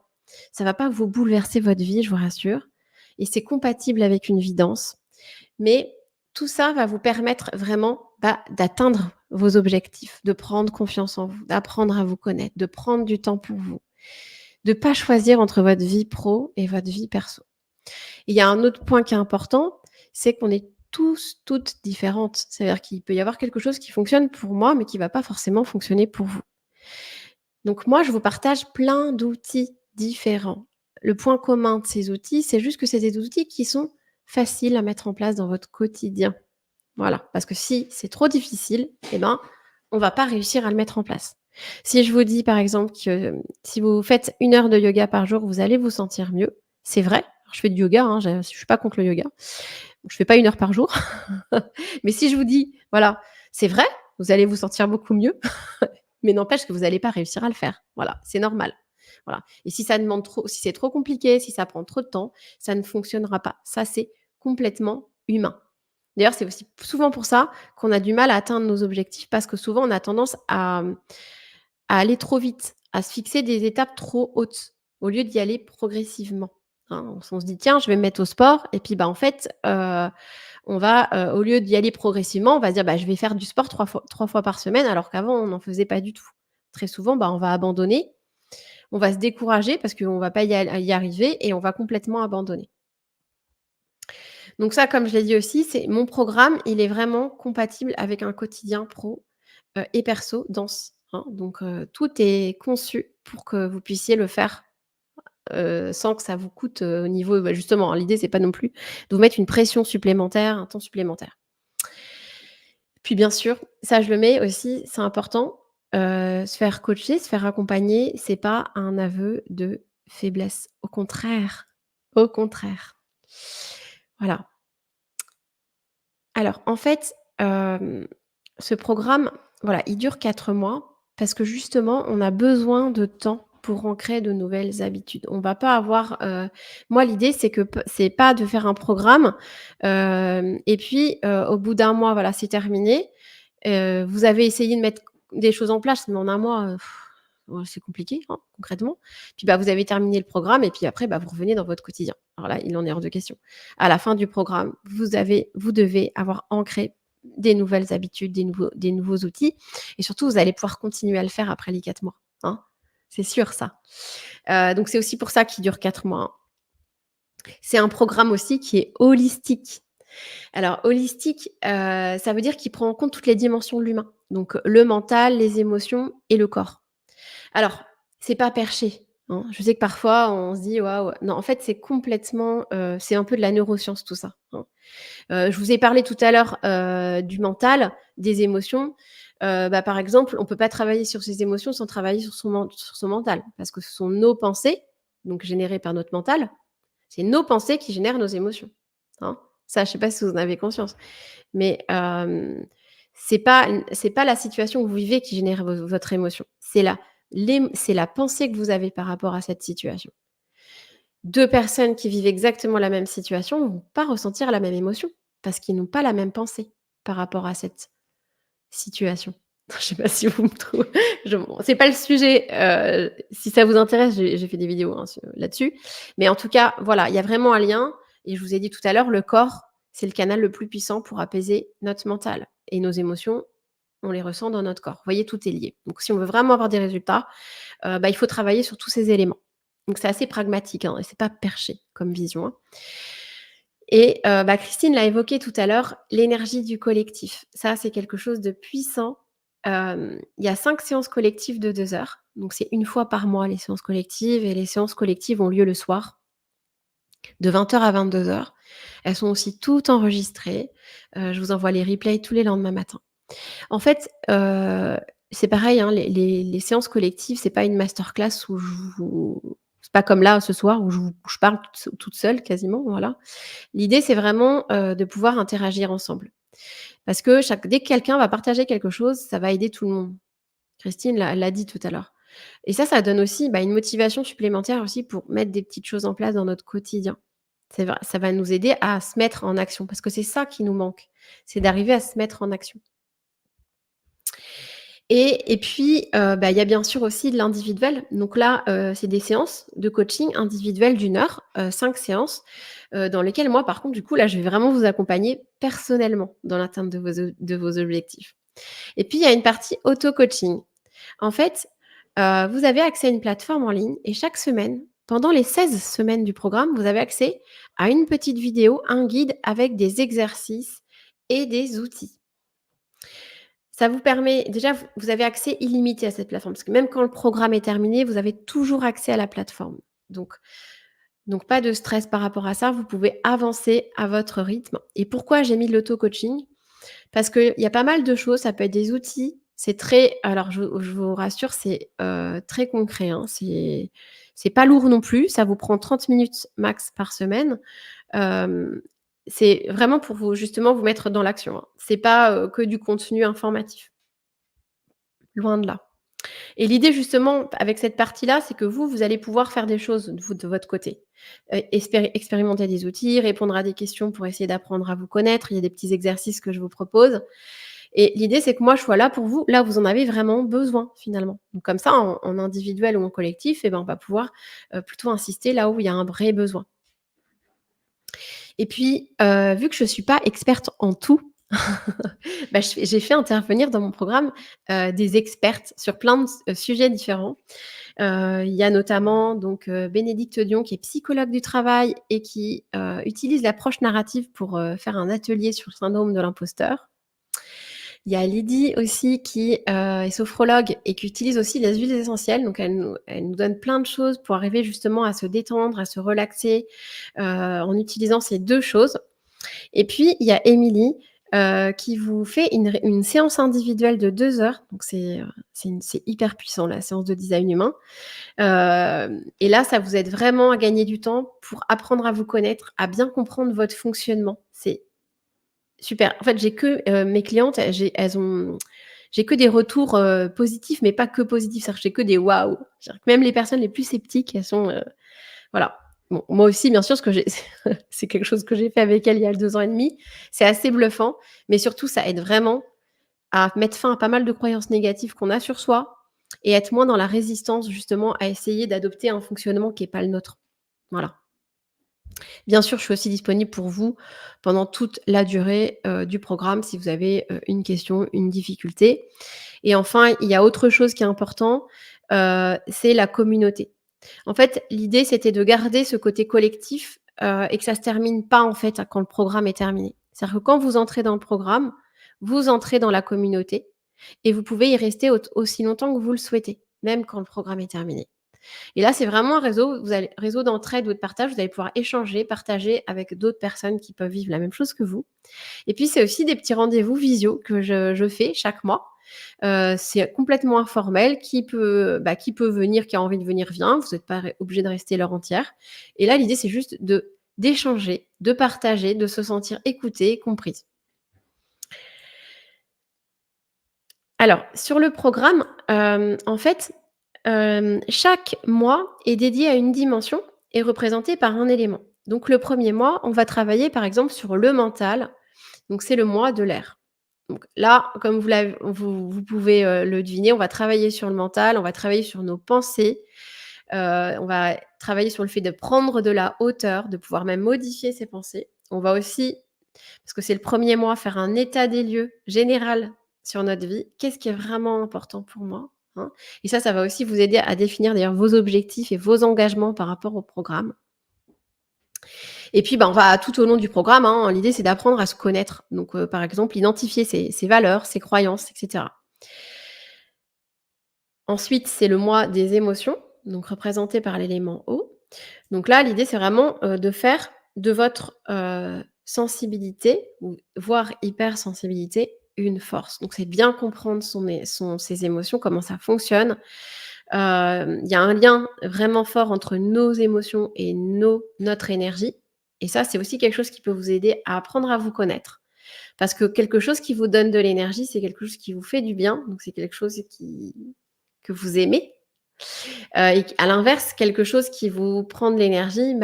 Ça ne va pas vous bouleverser votre vie, je vous rassure. Et c'est compatible avec une vie dense. Mais tout ça va vous permettre vraiment d'atteindre vos objectifs, de prendre confiance en vous, d'apprendre à vous connaître, de prendre du temps pour vous, de ne pas choisir entre votre vie pro et votre vie perso. Et il y a un autre point qui est important, c'est qu'on est tous, toutes différentes. C'est-à-dire qu'il peut y avoir quelque chose qui fonctionne pour moi, mais qui ne va pas forcément fonctionner pour vous. Donc moi, je vous partage plein d'outils différents. Le point commun de ces outils, c'est juste que c'est des outils qui sont faciles à mettre en place dans votre quotidien. Voilà, parce que si c'est trop difficile, eh ben, on va pas réussir à le mettre en place. Si je vous dis par exemple que si vous faites 1 heure de yoga par jour, vous allez vous sentir mieux, c'est vrai. Je fais du yoga, hein, je suis pas contre le yoga. Je fais pas 1 heure par jour. Mais si je vous dis, voilà, c'est vrai, vous allez vous sentir beaucoup mieux, mais n'empêche que vous allez pas réussir à le faire. Voilà, c'est normal. Voilà et si ça demande trop si c'est trop compliqué, si ça prend trop de temps, ça ne fonctionnera pas. Ça, c'est complètement humain. D'ailleurs, c'est aussi souvent pour ça qu'on a du mal à atteindre nos objectifs parce que souvent on a tendance à aller trop vite, à se fixer des étapes trop hautes, au lieu d'y aller progressivement, hein. On se dit: «Tiens, je vais me mettre au sport» et puis, bah, en fait, on va, au lieu d'y aller progressivement, on va se dire: «Bah, je vais faire du sport 3 fois par semaine», alors qu'avant on n'en faisait pas du tout. Très souvent, bah, on va abandonner, on va se décourager parce qu'on va pas y arriver et on va complètement abandonner. Donc ça, comme je l'ai dit aussi, c'est mon programme, il est vraiment compatible avec un quotidien pro, et perso dense, hein. Donc tout est conçu pour que vous puissiez le faire, sans que ça vous coûte, au niveau bah, justement, hein, l'idée c'est pas non plus de vous mettre une pression supplémentaire, un temps supplémentaire. Puis bien sûr, ça je le mets aussi, c'est important, se faire coacher, se faire accompagner, c'est pas un aveu de faiblesse. Au contraire, au contraire. Voilà. Alors en fait, ce programme, voilà, il dure 4 mois parce que justement, on a besoin de temps pour ancrer de nouvelles habitudes. On va pas avoir, moi l'idée c'est pas de faire un programme, et puis, au bout d'un mois, voilà, c'est terminé. Vous avez essayé de mettre des choses en place, mais en un mois, ouais, c'est compliqué, hein, concrètement. Puis, bah, vous avez terminé le programme et puis après, bah, vous revenez dans votre quotidien. Alors là, il en est hors de question. À la fin du programme, vous devez avoir ancré des nouvelles habitudes, des nouveaux outils et surtout, vous allez pouvoir continuer à le faire après les 4 mois, hein. C'est sûr ça. Donc c'est aussi pour ça qu'il dure 4 mois, hein. C'est un programme aussi qui est holistique. Alors holistique, ça veut dire qu'il prend en compte toutes les dimensions de l'humain, donc le mental, les émotions et le corps. Alors, c'est pas perché, hein. Je sais que parfois on se dit: «Waouh», non, en fait, c'est complètement, c'est un peu de la neuroscience tout ça, hein. Je vous ai parlé tout à l'heure, du mental, des émotions. Bah, par exemple, on peut pas travailler sur ses émotions sans travailler sur son mental, parce que ce sont nos pensées, donc générées par notre mental, c'est nos pensées qui génèrent nos émotions, hein. Ça, je sais pas si vous en avez conscience. Mais c'est pas la situation que vous vivez qui génère votre émotion. C'est la pensée que vous avez par rapport à cette situation. 2 personnes qui vivent exactement la même situation ne vont pas ressentir la même émotion, parce qu'ils n'ont pas la même pensée par rapport à cette situation. Je sais pas si vous me trouvez bon, c'est pas le sujet, si ça vous intéresse, j'ai fait des vidéos, hein, là-dessus. Mais en tout cas, voilà, il y a vraiment un lien et je vous ai dit tout à l'heure, le corps, c'est le canal le plus puissant pour apaiser notre mental et nos émotions, on les ressent dans notre corps. Vous voyez, tout est lié. Donc si on veut vraiment avoir des résultats, bah, il faut travailler sur tous ces éléments. Donc c'est assez pragmatique, hein, et c'est pas perché comme vision, hein. Et bah, Christine l'a évoqué tout à l'heure, l'énergie du collectif. Ça, c'est quelque chose de puissant. Il y a 5 séances collectives de 2 heures. Donc c'est une fois par mois les séances collectives et les séances collectives ont lieu le soir, de 20 heures à 22 heures. Elles sont aussi toutes enregistrées. Je vous envoie les replays tous les lendemains matins. En fait, c'est pareil, hein, les séances collectives, c'est pas une masterclass où je vous c'est pas comme là, ce soir, où je parle toute seule quasiment, voilà. L'idée, c'est vraiment, de pouvoir interagir ensemble. Parce que dès que quelqu'un va partager quelque chose, ça va aider tout le monde. Christine l'a dit tout à l'heure. Et ça donne aussi, bah, une motivation supplémentaire aussi pour mettre des petites choses en place dans notre quotidien. C'est vrai, ça va nous aider à se mettre en action parce que c'est ça qui nous manque, c'est d'arriver à se mettre en action. Et puis, bah, il y a bien sûr aussi de l'individuel. Donc là, c'est des séances de coaching individuel d'1 heure, 5 séances, dans lesquelles moi, par contre, du coup, là, je vais vraiment vous accompagner personnellement dans l'atteinte de vos objectifs. Et puis, il y a une partie auto-coaching. En fait, vous avez accès à une plateforme en ligne et chaque semaine, pendant les 16 semaines du programme, vous avez accès à une petite vidéo, un guide avec des exercices et des outils. Ça vous permet déjà, vous avez accès illimité à cette plateforme, parce que même quand le programme est terminé, vous avez toujours accès à la plateforme. Donc pas de stress par rapport à ça, vous pouvez avancer à votre rythme. Et pourquoi j'ai mis de l'auto-coaching? Parce qu'il y a pas mal de choses, ça peut être des outils, c'est très alors je vous rassure, c'est, très concret, hein, c'est pas lourd non plus, ça vous prend 30 minutes max par semaine. Hem, c'est vraiment pour vous justement vous mettre dans l'action, hein. C'est pas, que du contenu informatif. loin de là. Et l'idée justement avec cette partie-là, c'est que vous allez pouvoir faire des choses, vous, de votre côté. Expérimenter des outils, répondre à des questions pour essayer d'apprendre à vous connaître. Il y a des petits exercices que je vous propose et l'idée, c'est que moi, je sois là pour vous, là où vous en avez vraiment besoin finalement. Donc comme ça, en individuel ou en collectif, on va pouvoir, plutôt insister là où il y a un vrai besoin. Et puis, vu que je suis pas experte en tout, j'ai fait intervenir dans mon programme, des expertes sur plein de sujets différents. Il y a notamment donc, Bénédicte Dion qui est psychologue du travail et qui, utilise l'approche narrative pour, faire un atelier sur le syndrome de l'imposteur. Il y a Lydie aussi qui, est sophrologue et qui utilise aussi les huiles essentielles. Donc elle nous donne plein de choses pour arriver justement à se détendre, à se relaxer, en utilisant ces 2 choses. Et puis il y a Émilie, qui vous fait une séance individuelle de 2 heures. Donc c'est hyper puissant la séance de design humain. Et là, ça vous aide vraiment à gagner du temps pour apprendre à vous connaître, à bien comprendre votre fonctionnement. C'est super. En fait, j'ai que, mes clientes, j'ai que des retours, positifs, mais pas que positifs. C'est-à-dire que j'ai que des waouh! C'est-à-dire que même les personnes les plus sceptiques, elles sont, voilà. Bon, moi aussi, bien sûr, ce que j'ai c'est quelque chose que j'ai fait avec elle il y a 2 ans et demi. C'est assez bluffant, mais surtout, ça aide vraiment à mettre fin à pas mal de croyances négatives qu'on a sur soi et être moins dans la résistance, justement, à essayer d'adopter un fonctionnement qui est pas le nôtre. Voilà. Bien sûr, je suis aussi disponible pour vous pendant toute la durée, du programme si vous avez, une question, une difficulté. Et enfin, il y a autre chose qui est important, c'est la communauté. En fait, l'idée, c'était de garder ce côté collectif, et que ça se termine pas, en fait, quand le programme est terminé. C'est-à-dire que quand vous entrez dans le programme, vous entrez dans la communauté et vous pouvez y rester aussi longtemps que vous le souhaitez, même quand le programme est terminé. Et là, c'est vraiment un réseau, réseau d'entraide ou de partage, vous allez pouvoir échanger, partager avec d'autres personnes qui peuvent vivre la même chose que vous. Et puis, c'est aussi des petits rendez-vous visio que je fais chaque mois. C'est complètement informel, qui peut venir, qui a envie de venir, vient. Vous n'êtes pas obligé de rester l'heure entière. Et là, l'idée, c'est juste d'échanger, de partager, de se sentir écoutée, comprise. Alors, sur le programme, en fait, chaque mois est dédié à une dimension et représenté par un élément. Donc le premier mois, on va travailler par exemple sur le mental, donc c'est le mois de l'air. Donc là, comme vous pouvez, le deviner, on va travailler sur le mental, on va travailler sur nos pensées, on va travailler sur le fait de prendre de la hauteur, de pouvoir même modifier ses pensées. On va aussi, parce que c'est le premier mois, faire un état des lieux général sur notre vie. Qu'est-ce qui est vraiment important pour moi, hein? Et ça va aussi vous aider à définir d'ailleurs vos objectifs et vos engagements par rapport au programme. Et puis, on va tout au long du programme, hein, l'idée c'est d'apprendre à se connaître. Donc, par exemple, identifier ses valeurs, ses croyances, et cetera. Ensuite, c'est le mois des émotions, donc représenté par l'élément eau. Donc là, l'idée, c'est vraiment, de faire de votre, sensibilité ou voire hypersensibilité, une force. Donc c'est bien comprendre ses émotions, comment ça fonctionne. Il y a un lien vraiment fort entre nos émotions et notre énergie et ça, c'est aussi quelque chose qui peut vous aider à apprendre à vous connaître. Parce que quelque chose qui vous donne de l'énergie, c'est quelque chose qui vous fait du bien, donc c'est quelque chose que vous aimez. Et à l'inverse, quelque chose qui vous prend de l'énergie,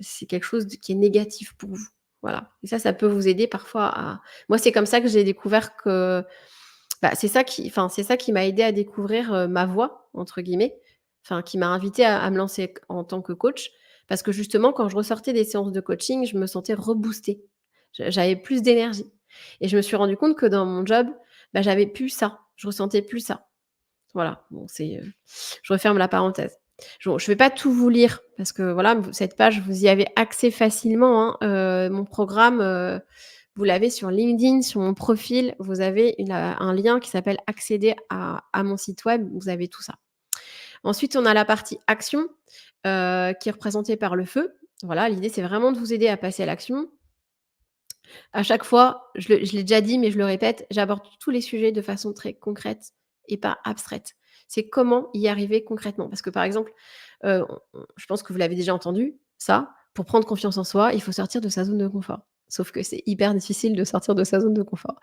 c'est quelque chose qui est négatif pour vous. Voilà. Et ça peut vous aider parfois à moi, c'est comme ça que j'ai découvert que, c'est ça qui m'a aidé à découvrir, «ma voie» entre guillemets, enfin qui m'a invité à me lancer en tant que coach. Parce que justement, quand je ressortais des séances de coaching, je me sentais reboostée. J'avais plus d'énergie et je me suis rendu compte que dans mon job, j'avais plus ça, je ressentais plus ça. Voilà, bon je referme la parenthèse. Je vais pas tout vous lire parce que voilà, cette page, vous y avez accès facilement, hein. Mon programme, vous l'avez sur LinkedIn, sur mon profil, vous avez un lien qui s'appelle «Accéder à mon site web», vous avez tout ça. Ensuite, on a la partie action, qui est représentée par le feu. Voilà, l'idée, c'est vraiment de vous aider à passer à l'action. À chaque fois, je l'ai déjà dit, mais je le répète, j'aborde tous les sujets de façon très concrète et pas abstraite. C'est comment y arriver concrètement. Parce que, par exemple, je pense que vous l'avez déjà entendu, ça, pour prendre confiance en soi, il faut sortir de sa zone de confort. Sauf que c'est hyper difficile de sortir de sa zone de confort.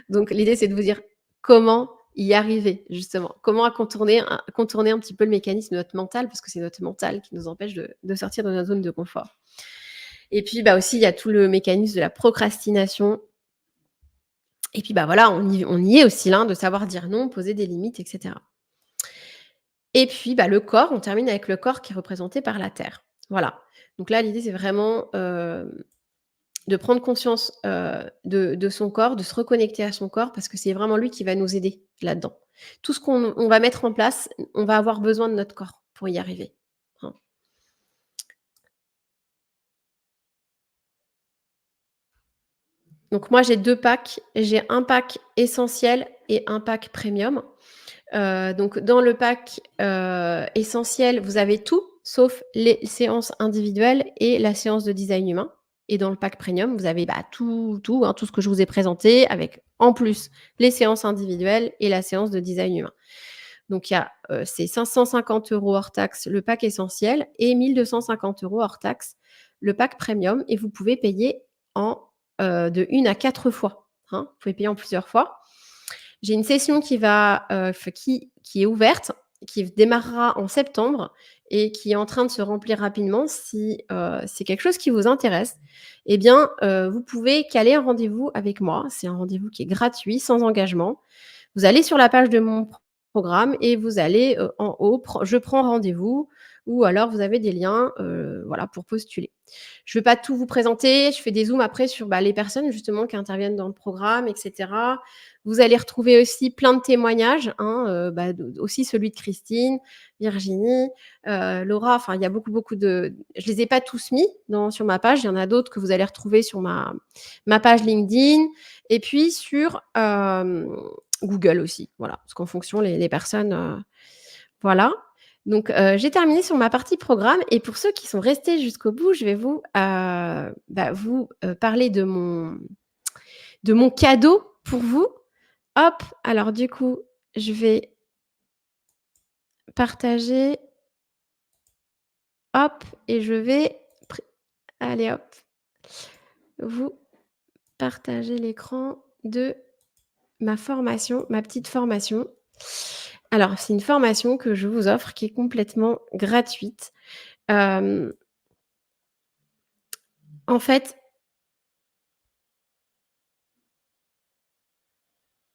Donc l'idée, c'est de vous dire comment y arriver justement? Comment contourner un petit peu le mécanisme de notre mental, parce que c'est notre mental qui nous empêche de sortir de notre zone de confort. Et puis, bah, aussi, il y a tout le mécanisme de la procrastination et puis, bah, voilà, on y est aussi là, de savoir dire non, poser des limites et cetera. Et puis, bah, le corps, on termine avec le corps qui est représenté par la terre. Voilà. Donc là, l'idée, c'est vraiment, de prendre conscience, de son corps, de se reconnecter à son corps parce que c'est vraiment lui qui va nous aider là-dedans. Tout ce qu'on va mettre en place, on va avoir besoin de notre corps pour y arriver, hein. Donc moi, j'ai 2 packs. J'ai un pack essentiel et un pack premium. Donc dans le pack, essentiel, vous avez tout sauf les séances individuelles et la séance de design humain et dans le pack premium, vous avez, bah, tout, hein, tout ce que je vous ai présenté avec, en plus, les séances individuelles et la séance de design humain. Donc il y a, c'est 550 € hors taxe le pack essentiel et 1 250 € hors taxe le pack premium et vous pouvez payer en, de 1 à 4 fois, hein. Vous pouvez payer en plusieurs fois. J'ai une session qui va, qui est ouverte, qui démarrera en septembre et qui est en train de se remplir rapidement. Si, c'est quelque chose qui vous intéresse, eh bien, vous pouvez caler un rendez-vous avec moi. C'est un rendez-vous qui est gratuit, sans engagement. Vous allez sur la page de mon programme et vous allez, en haut, je prends rendez-vous ou alors vous avez des liens, voilà, pour postuler. Je ne vais pas tout vous présenter, je fais des zooms après sur, bah, les personnes justement qui interviennent dans le programme et cetera. Vous allez retrouver aussi plein de témoignages, hein, bah, aussi celui de Christine, Virginie, Laura, enfin il y a beaucoup, beaucoup de je les ai pas tous mis sur ma page, il y en a d'autres que vous allez retrouver sur ma page LinkedIn et puis sur, Google aussi, voilà, parce qu'en fonction les personnes, voilà. Donc, j'ai terminé sur ma partie programme et pour ceux qui sont restés jusqu'au bout, je vais parler de mon cadeau pour vous. Hop, alors du coup, je vais partager, hop et je vais pré allez hop, vous partager l'écran de ma formation, ma petite formation. Alors, c'est une formation que je vous offre qui est complètement gratuite. Hem, En fait,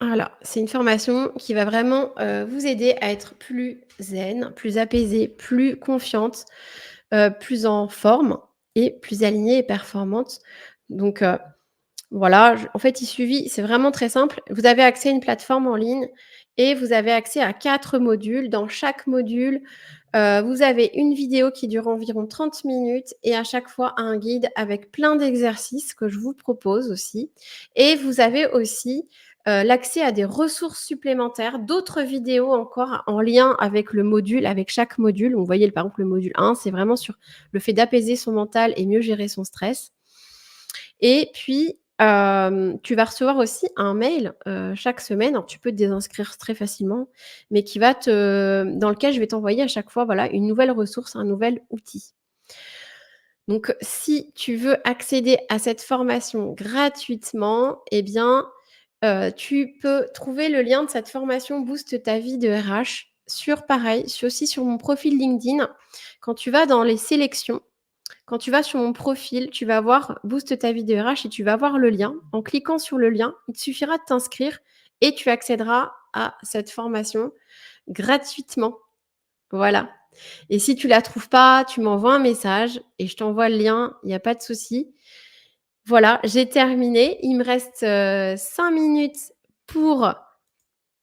voilà, c'est une formation qui va vraiment, vous aider à être plus zen, plus apaisée, plus confiante, plus en forme et plus alignée et performante. Donc, voilà, en fait, c'est vraiment très simple. Vous avez accès à une plateforme en ligne et vous avez accès à 4 modules. Dans chaque module, vous avez une vidéo qui dure environ 30 minutes et à chaque fois un guide avec plein d'exercices que je vous propose aussi et vous avez aussi, l'accès à des ressources supplémentaires, d'autres vidéos encore en lien avec le module, avec chaque module. Vous voyez, par exemple, le module 1, c'est vraiment sur le fait d'apaiser son mental et mieux gérer son stress. Et puis, tu vas recevoir aussi un mail, chaque semaine. Alors tu peux te désinscrire très facilement, mais dans lequel je vais t'envoyer à chaque fois, voilà, une nouvelle ressource, un nouvel outil. Donc si tu veux accéder à cette formation gratuitement, eh bien, tu peux trouver le lien de cette formation Booste ta vie de RH aussi sur mon profil LinkedIn. Quand tu vas dans les sélections, quand tu vas sur mon profil, tu vas voir Booste ta vie de RH et tu vas voir le lien. En cliquant sur le lien, il te suffira de t'inscrire et tu accéderas à cette formation gratuitement. Voilà. Et si tu la trouves pas, tu m'envoies un message et je t'envoie le lien, il y a pas de souci. Voilà, j'ai terminé. Il me reste, 5 minutes pour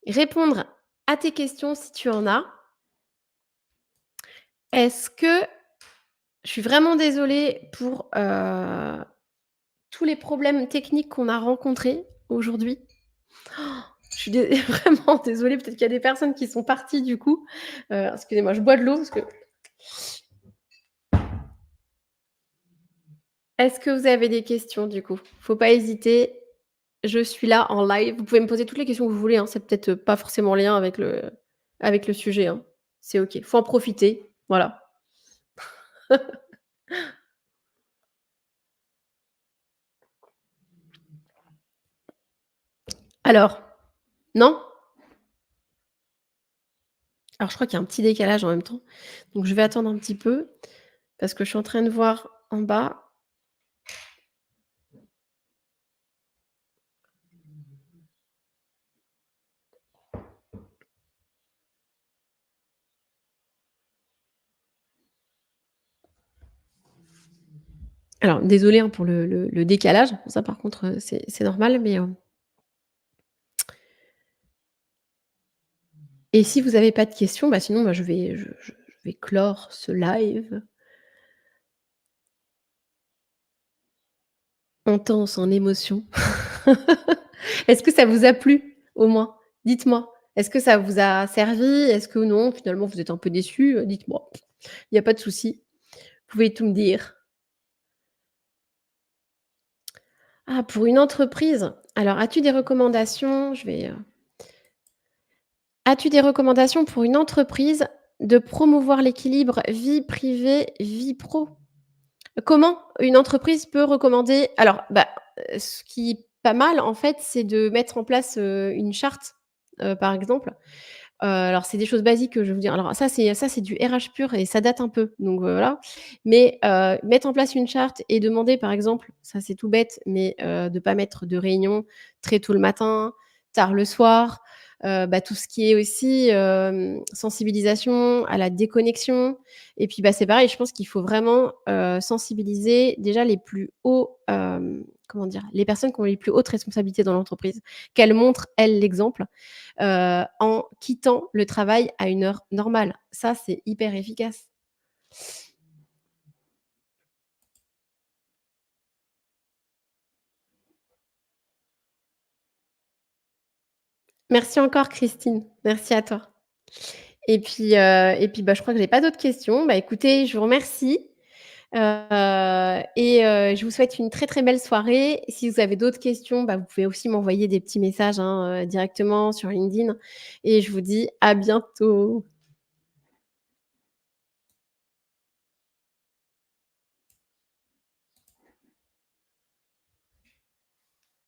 répondre à tes questions si tu en as. Est-ce que je suis vraiment désolée pour, tous les problèmes techniques qu'on a rencontrés aujourd'hui. Je suis vraiment désolée, peut-être qu'il y a des personnes qui sont parties du coup. Excusez-moi, je bois de l'eau parce que est-ce que vous avez des questions du coup? Faut pas hésiter, je suis là en live. Vous pouvez me poser toutes les questions que vous voulez, hein, c'est peut-être, pas forcément en lien avec le sujet, hein. C'est OK, faut en profiter, voilà. Alors, non? Alors je crois qu'il y a un petit décalage en même temps, donc je vais attendre un petit peu parce que je suis en train de voir en bas. Alors désolée, hein, pour le décalage. Ça par contre, c'est normal, mais, et si vous avez pas de questions, bah, sinon, bah, je vais clore ce live intense en émotion. Est-ce que ça vous a plu, au moins? Dites-moi. Est-ce que ça vous a servi? Est-ce que non, finalement, vous êtes un peu déçus? Dites-moi. Il y a pas de souci. Vous pouvez tout me dire. Ah, pour une entreprise? Alors, as-tu des recommandations? As-tu des recommandations pour une entreprise de promouvoir l'équilibre vie privée, vie pro? Comment une entreprise peut recommander alors, bah, ce qui est pas mal, en fait, c'est de mettre en place, une charte, par exemple. Alors c'est des choses basiques que je vais vous dire. Alors ça c'est du RH pur et ça date un peu, donc voilà. Mais mettre en place une charte et demander, par exemple, ça c'est tout bête, mais de pas mettre de réunion très tôt le matin, tard le soir, bah, tout ce qui est aussi, sensibilisation à la déconnexion et puis, bah, c'est pareil, je pense qu'il faut vraiment, sensibiliser déjà les plus hauts, comment dire? Les personnes qui ont les plus hautes responsabilités dans l'entreprise, qu'elles montrent, elles, l'exemple, en quittant le travail à une heure normale. Ça, c'est hyper efficace. Merci encore Christine. Merci à toi. Et puis, bah, je crois que j'ai pas d'autres questions. Bah, écoutez, je vous remercie, je vous souhaite une très, très belle soirée. Si vous avez d'autres questions, bah, vous pouvez aussi m'envoyer des petits messages, hein, directement sur LinkedIn et je vous dis à bientôt.